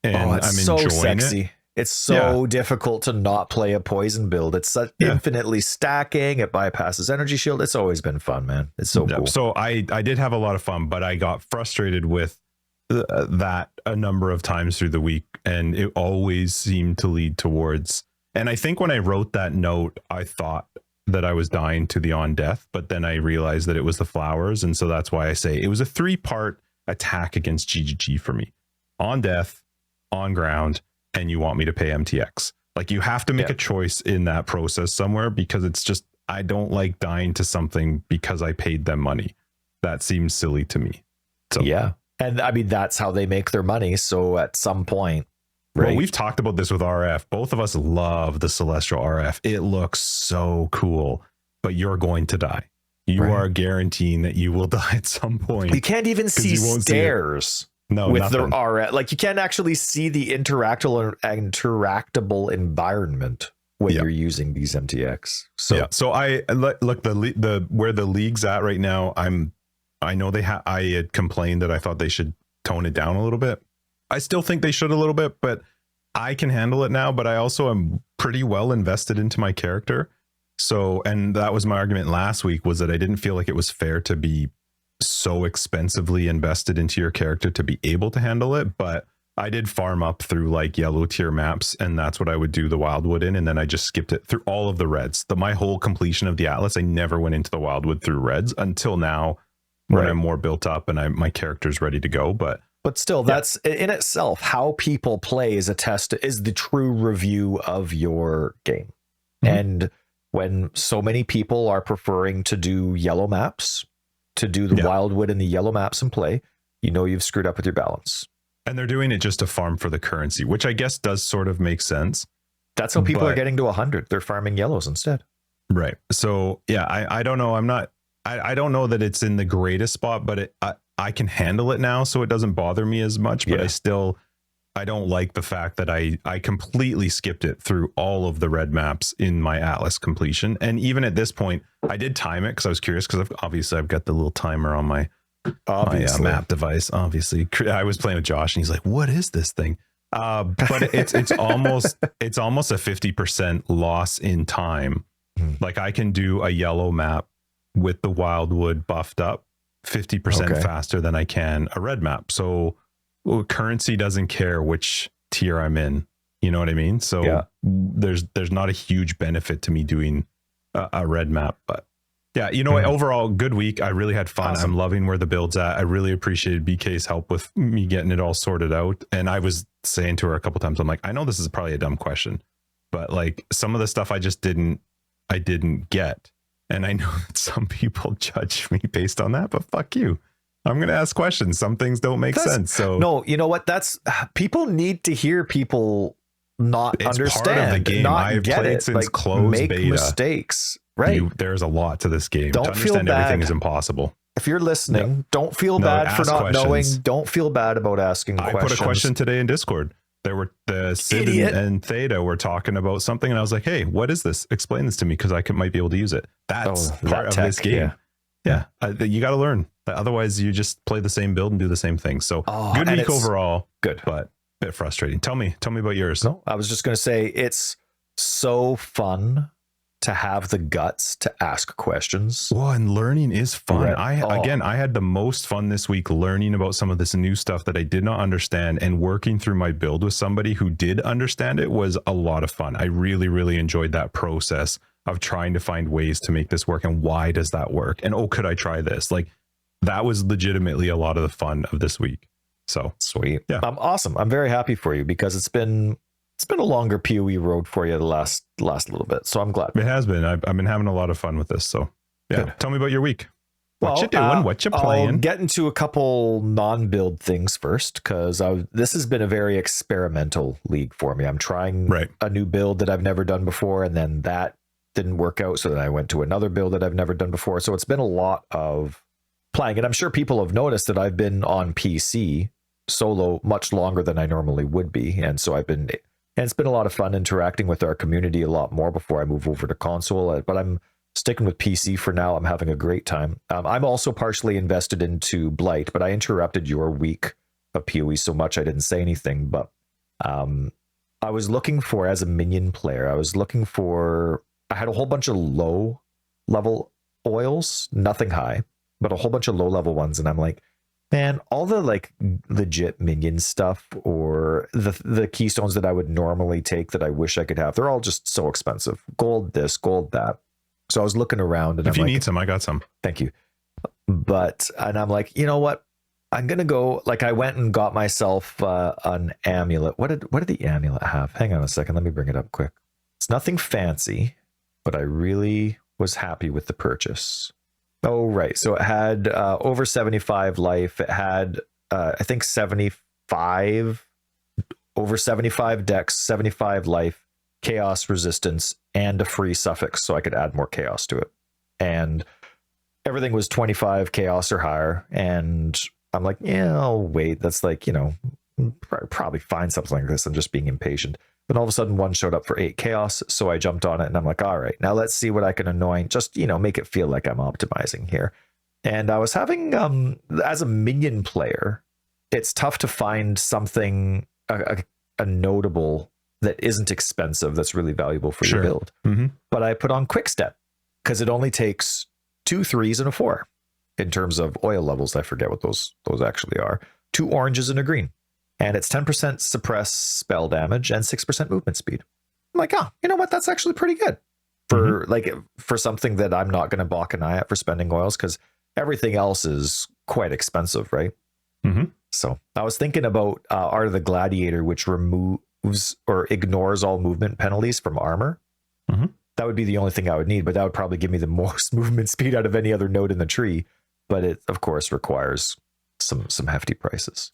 And it's I'm so enjoying sexy. it. It's so difficult to not play a poison build. It's infinitely stacking. It bypasses energy shield. It's always been fun, man. It's so cool. So I did have a lot of fun, but I got frustrated with that a number of times through the week, and it always seemed to lead towards. And I think when I wrote that note, I thought that I was dying to the on death, but then I realized that it was the flowers, and so that's why I say it was a 3-part attack against GGG for me: on death, on ground, and you want me to pay MTX. Like, you have to make a choice in that process somewhere, because it's just, I don't like dying to something because I paid them money. That seems silly to me. So yeah. And I mean, that's how they make their money. So at some point, right? Well, we've talked about this with RF. Both of us love the Celestial RF. It looks so cool, but you're going to die. You are guaranteeing that you will die at some point. You can't even see stairs. No, with nothing. the RF. Like, you can't actually see the interactable environment when you're using these MTX. So so I look, the where the league's at right now. I know I had complained that I thought they should tone it down a little bit. I still think they should a little bit, but I can handle it now. But I also am pretty well invested into my character. So, and that was my argument last week, was that I didn't feel like it was fair to be so expensively invested into your character to be able to handle it. But I did farm up through like yellow tier maps, and that's what I would do the Wildwood in, and then I just skipped it through all of the reds. My whole completion of the Atlas, I never went into the Wildwood through reds until now, when I'm more built up and my character's ready to go. But still, that's in itself, how people play is is the true review of your game. And when so many people are preferring to do yellow maps, to do the Wildwood and the yellow maps in play, you've screwed up with your balance. And they're doing it just to farm for the currency, which I guess does sort of make sense. That's how people are getting to 100. They're farming yellows instead. Right. So I don't know. I don't know that it's in the greatest spot, but I can handle it now, so it doesn't bother me as much. But I don't like the fact that I completely skipped it through all of the red maps in my Atlas completion. And even at this point, I did time it because I was curious, because obviously I've got the little timer on my map device. Obviously, I was playing with Josh, and he's like, "What is this thing?" But it's almost a 50% loss in time. Like, I can do a yellow map with the Wildwood buffed up 50% faster than I can a red map. So currency doesn't care which tier I'm in. You know what I mean? So there's not a huge benefit to me doing a red map. But overall, good week. I really had fun. Awesome. I'm loving where the build's at. I really appreciated BK's help with me getting it all sorted out. And I was saying to her a couple times, I'm like, I know this is probably a dumb question, but like, some of the stuff I didn't get. And I know that some people judge me based on that, but fuck you. I'm going to ask questions. Some things don't make sense. So no, you know what? People need to hear people not understand. Part of the game. I've played since closed make beta. Mistakes, right? There's a lot to this game. Don't to understand feel bad. Everything is impossible. If you're listening, don't feel bad for not knowing. Don't feel bad about asking questions. I put a question today in Discord. There were the Sid and Theta were talking about something, and I was like, "Hey, what is this? Explain this to me, because I might be able to use it." That's part of this game. Yeah. You got to learn. Otherwise, you just play the same build and do the same thing. So good week overall. Good, but a bit frustrating. Tell me about yours. No, I was just going to say, it's so fun to have the guts to ask questions. Well, and learning is fun. I had the most fun this week learning about some of this new stuff that I did not understand, and working through my build with somebody who did understand it was a lot of fun. I really, really enjoyed that process of trying to find ways to make this work, and why does that work? And could I try this? Like, that was legitimately a lot of the fun of this week. So sweet. Yeah. I'm awesome. I'm very happy for you, because it's been a longer PoE road for you the last little bit. So I'm glad. It has been. I've been having a lot of fun with this. So yeah. Good. Tell me about your week. What you doing? What you playing? I'll get into a couple non-build things first, because this has been a very experimental league for me. I'm trying a new build that I've never done before, and then that didn't work out. So then I went to another build that I've never done before. So it's been a lot of playing. And I'm sure people have noticed that I've been on PC solo much longer than I normally would be. And so I've been And it's been a lot of fun interacting with our community a lot more before I move over to console. But I'm sticking with PC for now. I'm having a great time. I'm also partially invested into Blight, but I interrupted your week of PoE so much I didn't say anything. But I was looking for, as a minion player, I had a whole bunch of low level oils, nothing high, but a whole bunch of low level ones. And I'm like, man, all the like legit minion stuff or the keystones that I would normally take that I wish I could have, they're all just so expensive. Gold this, gold that. So I was looking around, and if you need some, I got some. Thank you. And I'm like, you know what? I'm gonna go. Like, I went and got myself an amulet. What did the amulet have? Hang on a second. Let me bring it up quick. It's nothing fancy, but I really was happy with the purchase. Oh, right. So it had over 75 life. It had, I think, 75, over 75 dex, 75 life, chaos resistance, and a free suffix so I could add more chaos to it. And everything was 25 chaos or higher. And I'm like, yeah, I'll wait. That's like, probably find something like this. I'm just being impatient. But all of a sudden, one showed up for 8 chaos, so I jumped on it, and I'm like, all right, now let's see what I can anoint. Just, make it feel like I'm optimizing here. And I was having, as a minion player, it's tough to find something, a notable that isn't expensive, that's really valuable for your build. Mm-hmm. But I put on Quick Step, because it only takes 2 3s and a 4 in terms of oil levels. I forget what those actually are. 2 oranges and a green. And it's 10% suppress spell damage and 6% movement speed. I'm like, you know what? That's actually pretty good for something that I'm not going to balk an eye at for spending oils, because everything else is quite expensive, right? Mm-hmm. So I was thinking about Art of the Gladiator, which removes or ignores all movement penalties from armor. Mm-hmm. That would be the only thing I would need, but that would probably give me the most movement speed out of any other node in the tree. But it, of course, requires some hefty prices.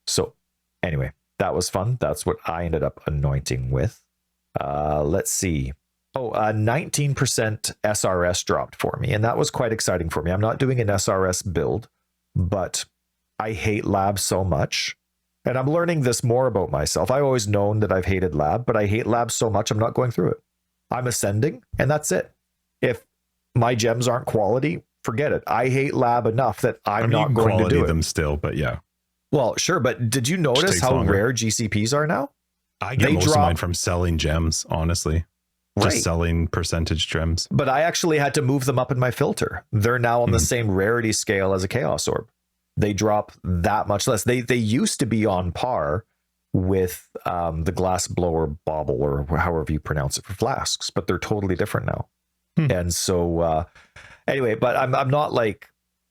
So anyway, that was fun. That's what I ended up anointing with. Let's see. 19% SRS dropped for me, and that was quite exciting for me. I'm not doing an SRS build, but I hate lab so much. And I'm learning this more about myself. I've always known that I've hated lab, but I hate lab so much I'm not going through it. I'm ascending, and that's it. If my gems aren't quality, forget it. I hate lab enough that I'm not going to do it. Them still, but yeah. Well, sure, but did you notice how rare GCPs are now? I get most of mine from selling gems, honestly. Just selling percentage gems. But I actually had to move them up in my filter. They're now on the same rarity scale as a Chaos Orb. They drop that much less. They used to be on par with the Glass Blower Bauble, or however you pronounce it, for flasks, but they're totally different now. And so anyway, but I'm not like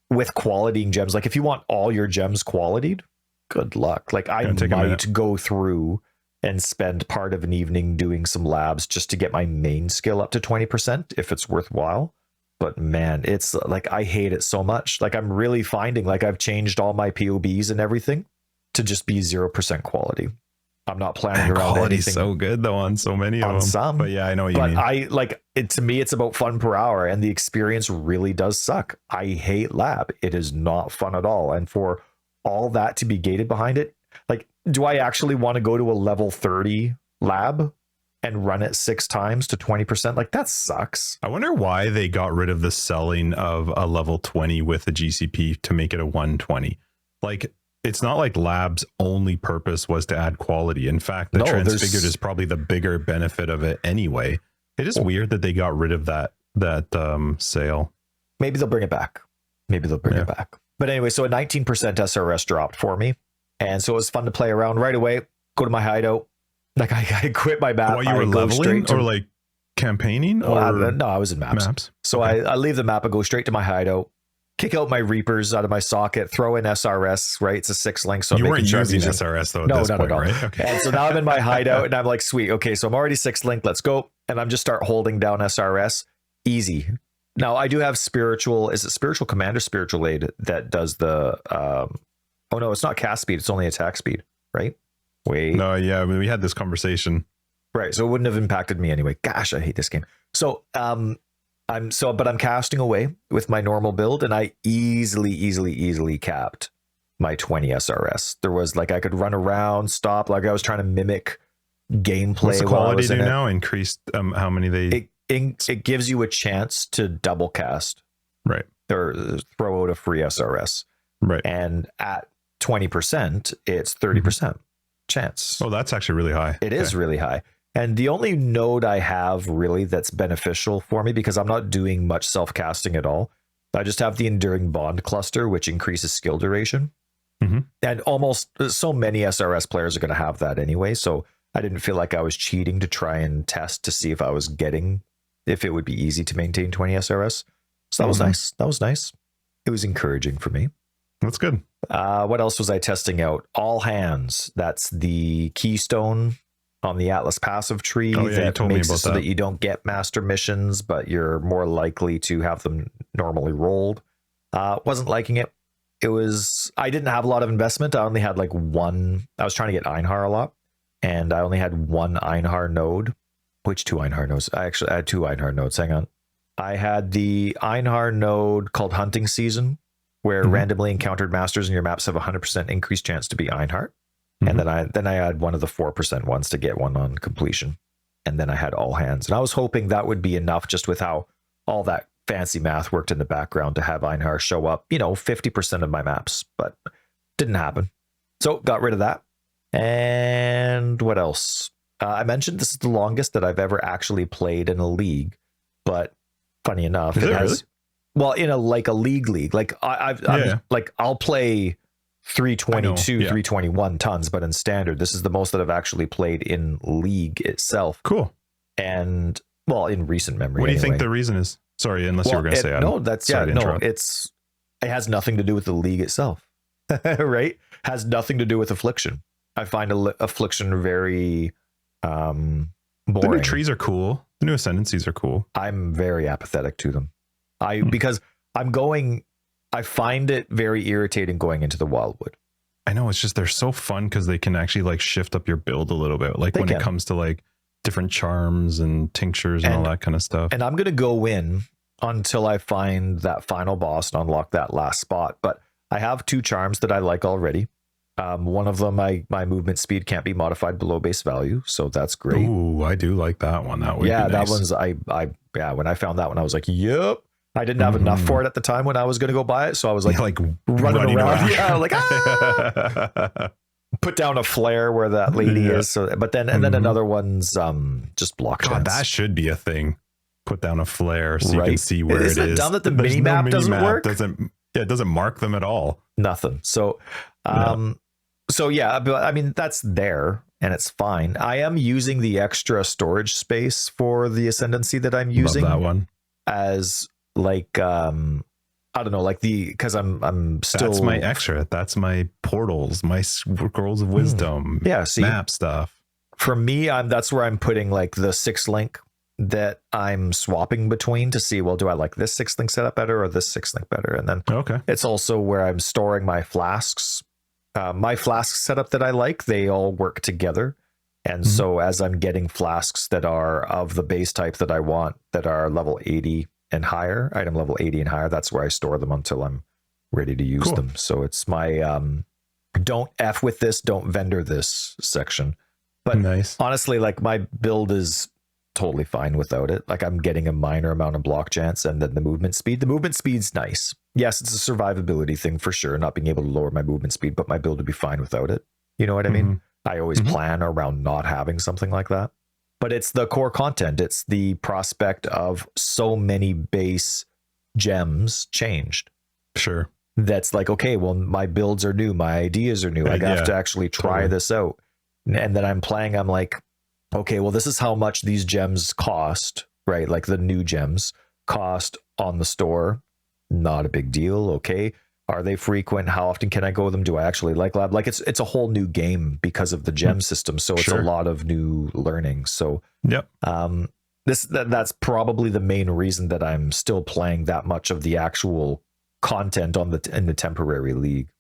with qualitying gems. Like, if you want all your gems qualitied, good luck. Like, I might go through and spend part of an evening doing some labs just to get my main skill up to 20% if it's worthwhile. But man, it's like, I hate it so much. Like, I'm really finding like I've changed all my POBs and everything to just be 0% quality. I'm not planning around anything. So good though on so many of them. Some, but yeah, I know what you mean. But I like it. To me, it's about fun per hour, and the experience really does suck. I hate lab. It is not fun at all. And for all that to be gated behind it, like, do I actually want to go to a level 30 lab and run it 6 times to 20%? Like, that sucks. I wonder why they got rid of the selling of a level 20 with a GCP to make it a 120. Like, it's not like lab's only purpose was to add quality. In fact, the transfigured is probably the bigger benefit of it anyway. It is weird that they got rid of that sale. Maybe they'll bring it back. It back. But anyway, so a 19% SRS dropped for me. And so it was fun to play around right away. Go to my hideout. Like, I quit my map. While you were leveling or like campaigning? No, I was in maps. So okay. I leave the map and go straight to my hideout. Kick out my Reapers out of my socket. Throw in SRS. Right, it's a 6 link. So you weren't using SRS though. At this point, right? Okay. And so now I'm in my hideout, and I'm like, sweet. Okay, so I'm already 6 link. Let's go. And I'm just start holding down SRS. Easy. Now I do have spiritual. Is it spiritual command or spiritual aid that does the? Oh no, it's not cast speed. It's only attack speed, right? Wait. No, yeah, I mean, we had this conversation. Right, so it wouldn't have impacted me anyway. Gosh, I hate this game. So, but I'm casting away with my normal build, and I easily capped my 20 SRS. There was like, I could run around, stop, like I was trying to mimic gameplay. What's the while I quality was do in it. now? Increased how many they It gives you a chance to double cast right. or throw out a free SRS. Right. And at 20%, it's 30% chance. Oh, that's actually really high. It is really high. And the only node I have really that's beneficial for me, because I'm not doing much self-casting at all, I just have the Enduring Bond cluster, which increases skill duration. And almost so many SRS players are going to have that anyway. So I didn't feel like I was cheating to try and test to see if I was getting, if it would be easy to maintain 20 SRS. So that was nice. That was nice. It was encouraging for me. That's good. What else was I testing out? All Hands. That's the keystone on the Atlas passive tree that makes it so that you don't get master missions, but you're more likely to have them normally rolled. Wasn't liking it. I didn't have a lot of investment. I only had like one. I was trying to get Einhar a lot, and I only had one Einhar node. Which two Einhar nodes? I had two Einhar nodes. Hang on. I had the Einhar node called Hunting Season, where randomly encountered masters in your maps have a 100% increased chance to be Einhar. And then I had one of the 4% ones to get one on completion. And then I had All Hands. And I was hoping that would be enough, just with how all that fancy math worked in the background, to have Einhar show up, 50% of my maps, but didn't happen. So got rid of that. And what else? I mentioned this is the longest that I've ever actually played in a league, but funny enough, it has, really? Well, in a league, like I'll play 322, 321 tons, but in standard, this is the most that I've actually played in league itself. Cool. And well, in recent memory. What do you think the reason is? Sorry, unless you were going to say it has nothing to do with the league itself, right? Has nothing to do with Affliction. I find Affliction very boring. The new trees are cool. The new ascendancies are cool. I'm very apathetic to them. Because I find it very irritating going into the Wildwood. I know, it's just they're so fun because they can actually like shift up your build a little bit. Like when it comes to like different charms and tinctures and all that kind of stuff. And I'm going to go in until I find that final boss and unlock that last spot. But I have two charms that I like already. One of them, my movement speed can't be modified below base value, so that's great. Ooh, I do like that one. That would be nice. That one's when I found that one, I was like, yep. I didn't have enough for it at the time when I was going to go buy it, so I was like running around. Yeah, like put down a flare where that lady is. So, but then then another one's just block chance. That should be a thing. Put down a flare so you can see where Isn't it is. Dumb that the mini map doesn't work. It doesn't mark them at all. Nothing. So, but I mean that's there and it's fine. I am using the extra storage space for the Ascendancy that I'm using. Love that one as like I don't know, like because I'm still, that's my extra, that's my portals, my scrolls of wisdom, map stuff. For me, that's where I'm putting like the 6-link that I'm swapping between to see, well, do I like this 6-link setup better or this 6-link better? And then it's also where I'm storing my flasks. My flask setup that I like, they all work together. And so as I'm getting flasks that are of the base type that I want, that are level 80 and higher, item level 80 and higher, that's where I store them until I'm ready to use them. So it's my don't F with this, don't vendor this section. But honestly, like my build is totally fine without it. Like I'm getting a minor amount of block chance and then the movement speed. The movement speed's nice. Yes, it's a survivability thing for sure, not being able to lower my movement speed, but my build would be fine without it. You know what I mean? I always plan around not having something like that. But it's the core content. It's the prospect of so many base gems changed. Sure. That's like, okay, well, my builds are new. My ideas are new. I have to actually try this out. And then I'm playing, I'm like, okay, well, this is how much these gems cost, right? Like the new gems cost on the store. Not a big deal. Okay. Are they frequent? How often can I go with them? Do I actually like lab? Like it's a whole new game because of the gem system. So it's a lot of new learning. So that's probably the main reason that I'm still playing that much of the actual content in the temporary league.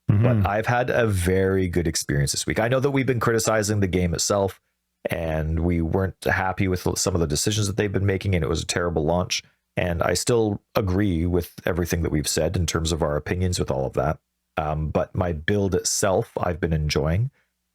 But I've had a very good experience this week. I know that we've been criticizing the game itself and we weren't happy with some of the decisions that they've been making, and it was a terrible launch. And I still agree with everything that we've said in terms of our opinions with all of that. But my build itself, I've been enjoying.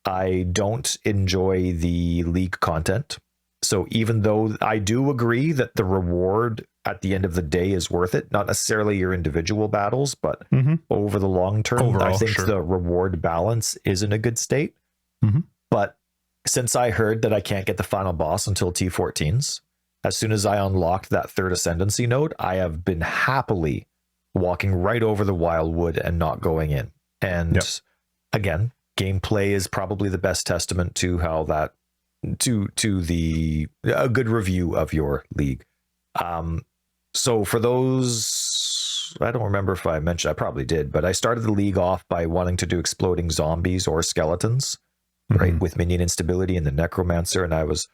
I don't enjoy the League content. So even though I do agree that the reward at the end of the day is worth it, not necessarily your individual battles, but over the long term, Overall, I think sure. the reward balance is in a good state. Mhm. But since I heard that I can't get the final boss until T14s, as soon as I unlocked that third ascendancy node, I have been happily walking right over the wildwood and not going in. And again, gameplay is probably the best testament to how that to the a good review of your league. So for those, I don't remember if I mentioned, I probably did, but I started the league off by wanting to do exploding zombies or skeletons, right, with minion instability and the necromancer, and I was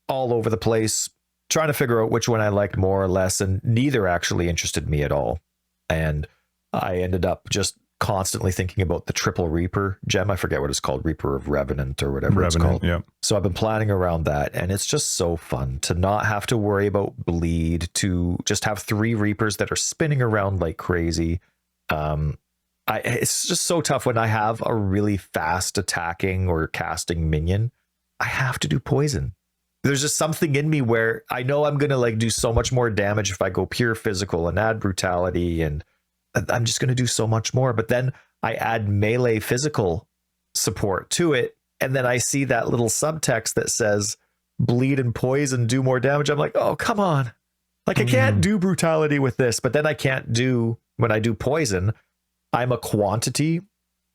all over the place trying to figure out which one I liked more or less, and neither actually interested me at all. And I ended up just constantly thinking about the triple Reaper gem. I forget what it's called, Reaper of Revenant or whatever it's called. Yeah. So I've been planning around that, and it's just so fun to not have to worry about bleed, to just have 3 Reapers that are spinning around like crazy. It's just so tough when I have a really fast attacking or casting minion. I have to do poison. There's just something in me where I know I'm going to like do so much more damage if I go pure physical and add brutality, and I'm just going to do so much more. But then I add melee physical support to it, and then I see that little subtext that says bleed and poison do more damage. I'm like, oh, come on. Like I can't do brutality with this, but then I can't do, when I do poison, I'm a quantity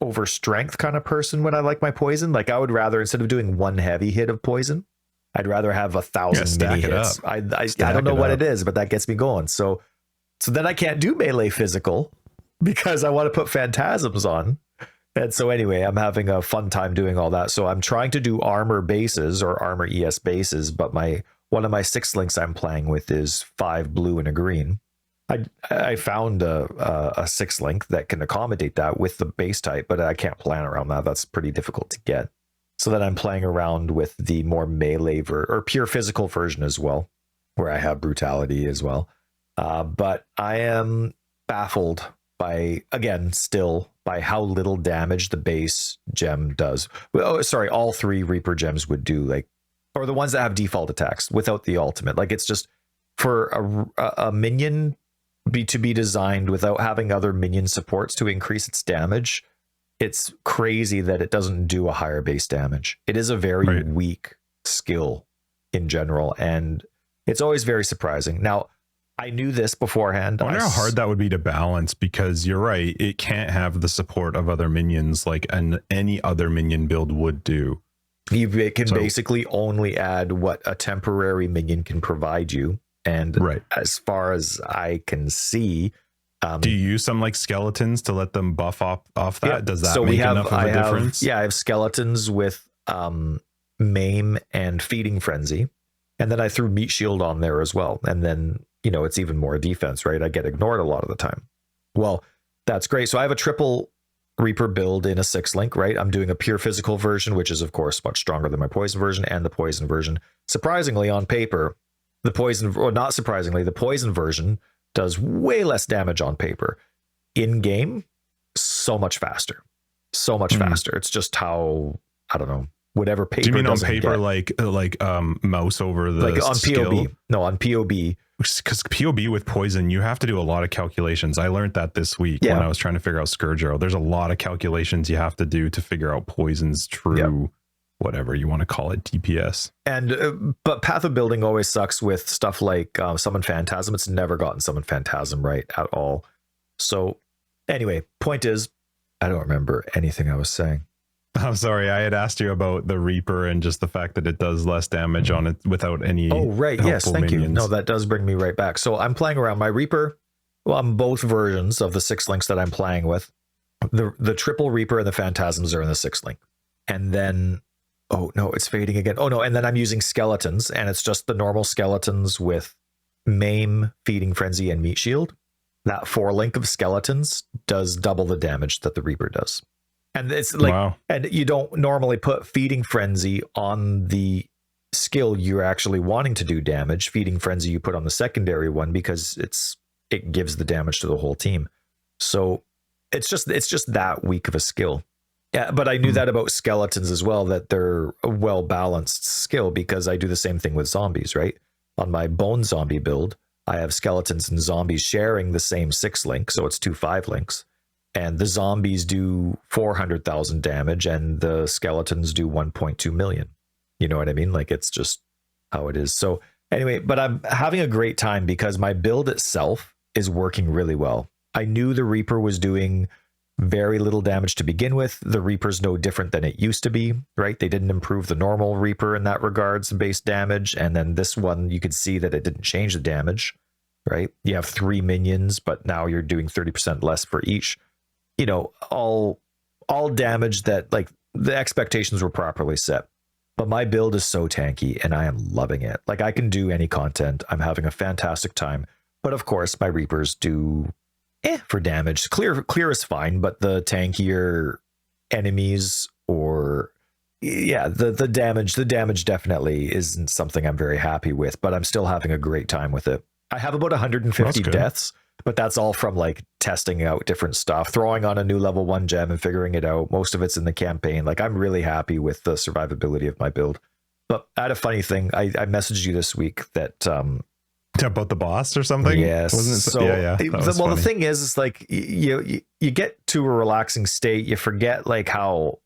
over strength kind of person when I like my poison. Like I would rather, instead of doing 1 heavy hit of poison, I'd rather have 1,000 mini hits. I don't know what it is, but that gets me going. So then I can't do melee physical because I want to put phantasms on. And so anyway, I'm having a fun time doing all that. So I'm trying to do armor bases or armor ES bases, but one of my 6 links I'm playing with is 5 blue and a green. I found a 6 link that can accommodate that with the base type, but I can't plan around that. That's pretty difficult to get. So then I'm playing around with the more melee or pure physical version as well, where I have brutality as well. But I am baffled by, again, still by how little damage the base gem does. Oh, sorry, all 3 Reaper gems would do, like, or the ones that have default attacks without the ultimate. Like it's just for a minion to be designed without having other minion supports to increase its damage. It's crazy that it doesn't do a higher base damage. It is a very weak skill in general, and it's always very surprising. Now, I knew this beforehand. I wonder how hard that would be to balance, because you're right, it can't have the support of other minions like any other minion build would do. It can basically only add what a temporary minion can provide you. And as far as I can see, do you use some like skeletons to let them buff off that? Yeah. Does that make enough of a difference? I have skeletons with maim and feeding frenzy, and then I threw meat shield on there as well. And then, you know, it's even more defense, right? I get ignored a lot of the time. Well, that's great. So I have a triple Reaper build in a 6 link, right? I'm doing a pure physical version, which is of course much stronger than my poison version, and the poison version. Surprisingly, on paper, the poison, or not surprisingly, the poison version does way less damage on paper. In game, so much faster. So much faster. It's just how, I don't know, whatever paper. Do you mean on paper like mouse over the like on skill? POB? No, on POB. Because POB with poison, you have to do a lot of calculations. I learned that this week when I was trying to figure out Scourge Arrow. There's a lot of calculations you have to do to figure out poison's true, whatever you want to call it, DPS. And but Path of Building always sucks with stuff like Summon Phantasm. It's never gotten Summon Phantasm right at all. So anyway, point is, I don't remember anything I was saying. I'm sorry, I had asked you about the Reaper and just the fact that it does less damage on it without any. Oh, right. Yes, thank minions. you. No, that does bring me right back. So I'm playing around my Reaper. Well, I'm both versions of the 6 links that I'm playing with. The triple Reaper and the Phantasms are in the 6 link. And then, oh no, it's fading again. Oh no, and then I'm using skeletons, and it's just the normal skeletons with maim, feeding frenzy, and meat shield. That 4 link of skeletons does double the damage that the Reaper does. And it's like, and you don't normally put feeding frenzy on the skill you're actually wanting to do damage. Feeding frenzy you put on the secondary one because it gives the damage to the whole team. So it's just that weak of a skill. Yeah, but I knew that about skeletons as well, that they're a well-balanced skill, because I do the same thing with zombies, right? On my bone zombie build, I have skeletons and zombies sharing the same 6 link, so it's 2 5 links. And the zombies do 400,000 damage and the skeletons do 1.2 million. You know what I mean? Like, it's just how it is. So anyway, but I'm having a great time because my build itself is working really well. I knew the Reaper was doing very little damage to begin with. The Reaper's no different than it used to be, right? They didn't improve the normal Reaper in that regards, base damage. And then this one, you could see that it didn't change the damage, right? You have 3 minions, but now you're doing 30% less for each. You know, all damage that, like, the expectations were properly set. But my build is so tanky and I am loving it. Like, I can do any content. I'm having a fantastic time. But of course, my Reapers do for damage. Clear is fine, but the tankier enemies, or the damage definitely isn't something I'm very happy with, but I'm still having a great time with it. I have about 150 deaths, but that's all from like testing out different stuff, throwing on a new level 1 gem and figuring it out. Most of it's in the campaign. Like, I'm really happy with the survivability of my build. But I had a funny thing. I messaged you this week that about the boss or something. Yes. Wasn't it? So, yeah. Well, funny. the thing is like you get to a relaxing state. You forget like how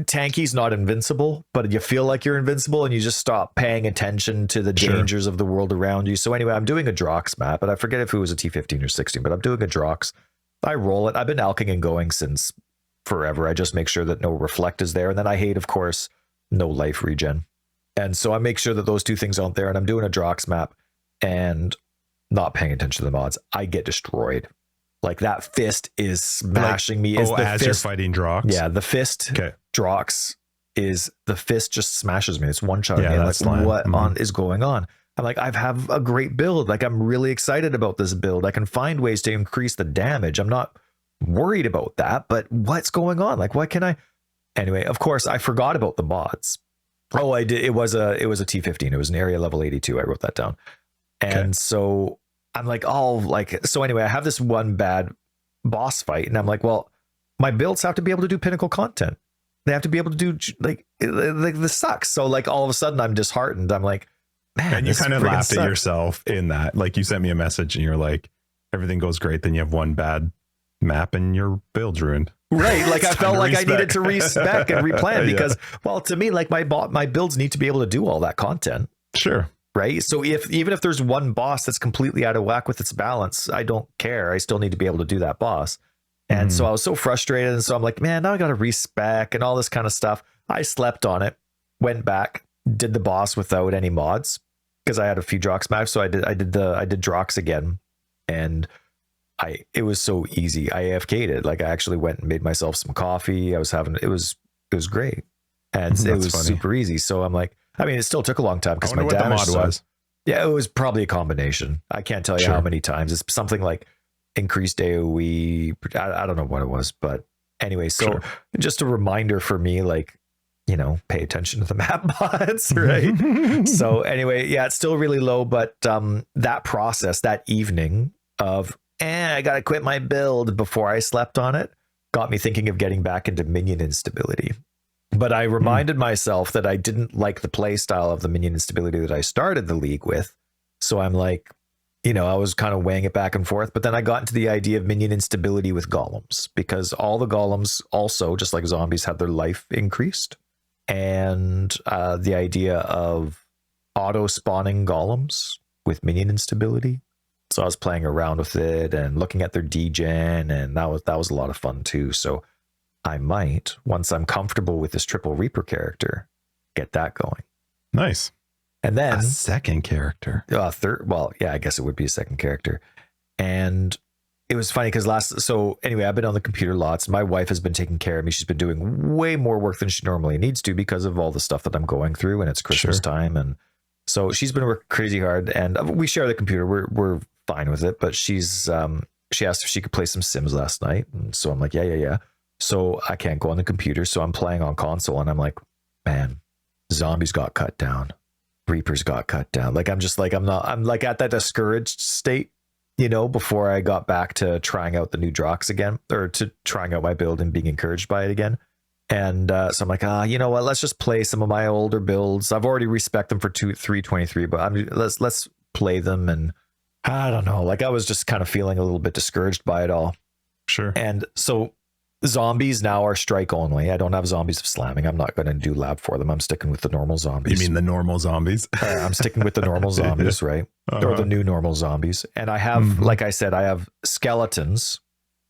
tanky's not invincible, but you feel like you're invincible, and you just stop paying attention to the dangers of the world around you. So anyway, I'm doing a Drox map, and I forget if it was a T15 or 16, but I'm doing a Drox. I roll it. I've been alching and going since forever. I just make sure that no reflect is there. And then I hate, of course, no life regen. And so I make sure that those two things aren't there. And I'm doing a Drox map and not paying attention to the mods. I get destroyed. Like, that fist is smashing me. As you're fighting Drox? Yeah, the fist Drox is, the fist just smashes me. It's one shot. Yeah, like, what is going on? I'm like, I have a great build. Like, I'm really excited about this build. I can find ways to increase the damage. I'm not worried about that, but what's going on? Like, what can I? Anyway, of course, I forgot about the mods. Oh, I did. It was a T15. It was an area level 82. I wrote that down. And so I'm like, so anyway, I have this one bad boss fight, and I'm like, well, my builds have to be able to do pinnacle content. They have to be able to do like this sucks. So like, all of a sudden I'm disheartened. I'm like, man, and you kind of laughed at yourself in that. Like, you sent me a message and you're like, everything goes great. Then you have one bad map and your build's ruined. Right. Like, I felt like I needed to respec and replan because, well, to me, like, my builds need to be able to do all that content. Sure. Right. So even if there's one boss that's completely out of whack with its balance, I don't care. I still need to be able to do that boss. And so I was so frustrated. And so I'm like, man, now I got to respec and all this kind of stuff. I slept on it, went back, did the boss without any mods because I had a few Drox maps. So I did Drox again, and it was so easy. I AFK'd it. Like, I actually went and made myself some coffee. It was great. And it was funny. Super easy. So I'm like, I mean, it still took a long time because my damage was. Yeah, it was probably a combination. I can't tell you how many times. It's something like increased AoE. I don't know what it was, but anyway, so just a reminder for me, like, you know, pay attention to the map mods, right? So anyway, yeah, it's still really low, but that process, that evening of, I got to quit my build before I slept on it, got me thinking of getting back into minion instability. But I reminded myself that I didn't like the play style of the minion instability that I started the league with. So I'm like, you know, I was kind of weighing it back and forth. But then I got into the idea of minion instability with golems, because all the golems also, just like zombies, have their life increased. And the idea of auto spawning golems with minion instability. So I was playing around with it and looking at their degen, and that was a lot of fun too. So I might, once I'm comfortable with this triple Reaper character, get that going. Nice. And then a second character. Third. Well, yeah, I guess it would be a second character. And it was funny because so anyway, I've been on the computer lots. My wife has been taking care of me. She's been doing way more work than she normally needs to because of all the stuff that I'm going through, and it's Christmas time. And so she's been working crazy hard, and we share the computer. We're fine with it, but she asked if she could play some Sims last night. And so I'm like, yeah. So I can't go on the computer. So I'm playing on console, and I'm like, man, zombies got cut down. Reapers got cut down. Like, I'm like at that discouraged state, before I got back to trying out the new Drox again, or to trying out my build and being encouraged by it again. And so I'm like, you know what? Let's just play some of my older builds. I've already respec them for 323, but let's play them. And I don't know, like I was just kind of feeling a little bit discouraged by it all. Sure. And so zombies now are strike only. I don't have zombies of slamming. I'm not going to do lab for them. I'm sticking with the normal zombies. You mean the normal zombies? I'm sticking with the normal zombies, right? Or the new normal zombies. And I have, like I said, I have skeletons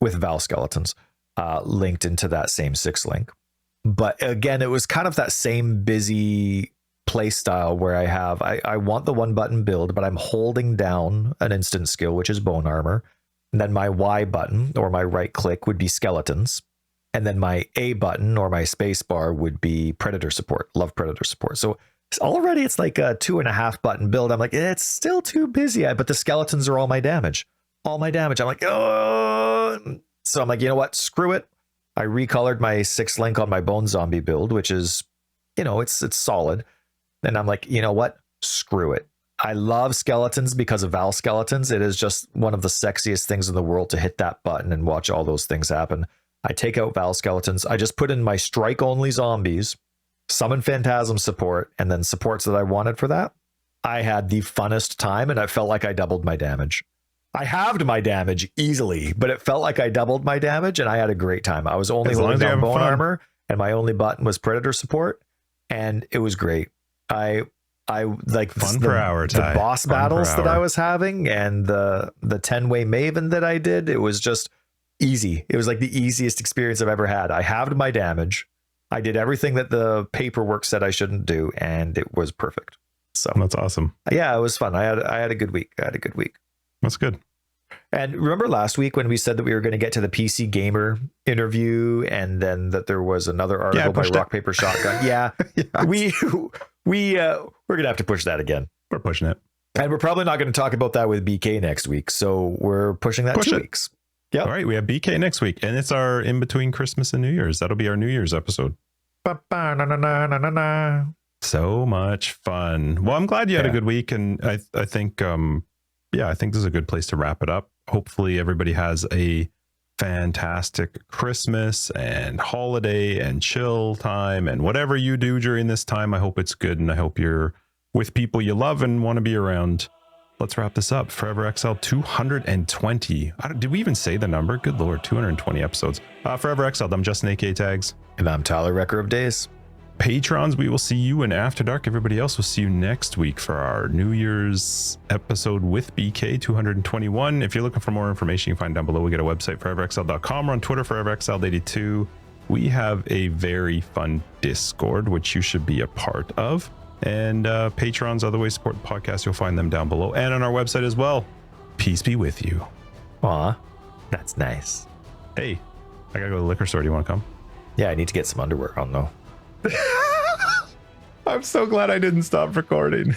with Val skeletons linked into that same 6-link. But again, it was kind of that same busy play style where I want the 1-button build, but I'm holding down an instant skill, which is bone armor. And then my Y button or my right click would be skeletons. And then my A button or my space bar would be predator support, love predator support. So already it's like a 2.5 button build. I'm like, it's still too busy. But the skeletons are all my damage. I'm like, oh. So I'm like, you know what? Screw it. I recolored my 6-link on my bone zombie build, which is, it's solid. And I'm like, you know what? Screw it. I love skeletons because of Val skeletons. It is just one of the sexiest things in the world to hit that button and watch all those things happen. I take out Val skeletons. I just put in my strike only zombies, summon phantasm support, and then supports that I wanted for that. I had the funnest time and I felt like I doubled my damage. I halved my damage easily, but it felt like I doubled my damage and I had a great time. I was only holding down bone armor and my only button was predator support and it was great. I like fun per hour, the boss battles that I was having and the 10-way maven that I did. It was just easy. It was like the easiest experience I've ever had. I halved my damage. I did everything that the paperwork said I shouldn't do, and it was perfect. So that's awesome. Yeah, it was fun. I had a good week. That's good. And remember last week when we said that we were going to get to the PC Gamer interview, and then that there was another article by Rock Paper Shotgun? Yeah, yes. We're gonna have to push that again. We're pushing it, and we're probably not going to talk about that with BK next week. So we're pushing that 2 weeks. Yeah. All right, we have BK next week, and it's our in between Christmas and New Year's. That'll be our New Year's episode. So much fun. Well, I'm glad you had a good week, and I think I think this is a good place to wrap it up. Hopefully everybody has a fantastic Christmas and holiday and chill time and whatever you do during this time. I hope it's good, and I hope you're with people you love and want to be around. Let's wrap this up. Forever Exile 220. Did we even say the number? Good Lord, 220 episodes. Forever Exiled. I'm Justin, aka Tags. And I'm Tyler, Wrecker of Days. Patrons, we will see you in After Dark. Everybody else will see you next week for our New Year's episode with BK 221. If you're looking for more information, you can find down below. We get a website, foreverexiled.com. We're on Twitter, foreverexiled82. We have a very fun Discord, which you should be a part of. And patrons, other ways to support the podcast, you'll find them down below and on our website as well. Peace be with you. Aw, that's nice. Hey, I gotta go to the liquor store. Do you want to come? Yeah, I need to get some underwear. I don't know. I'm so glad I didn't stop recording.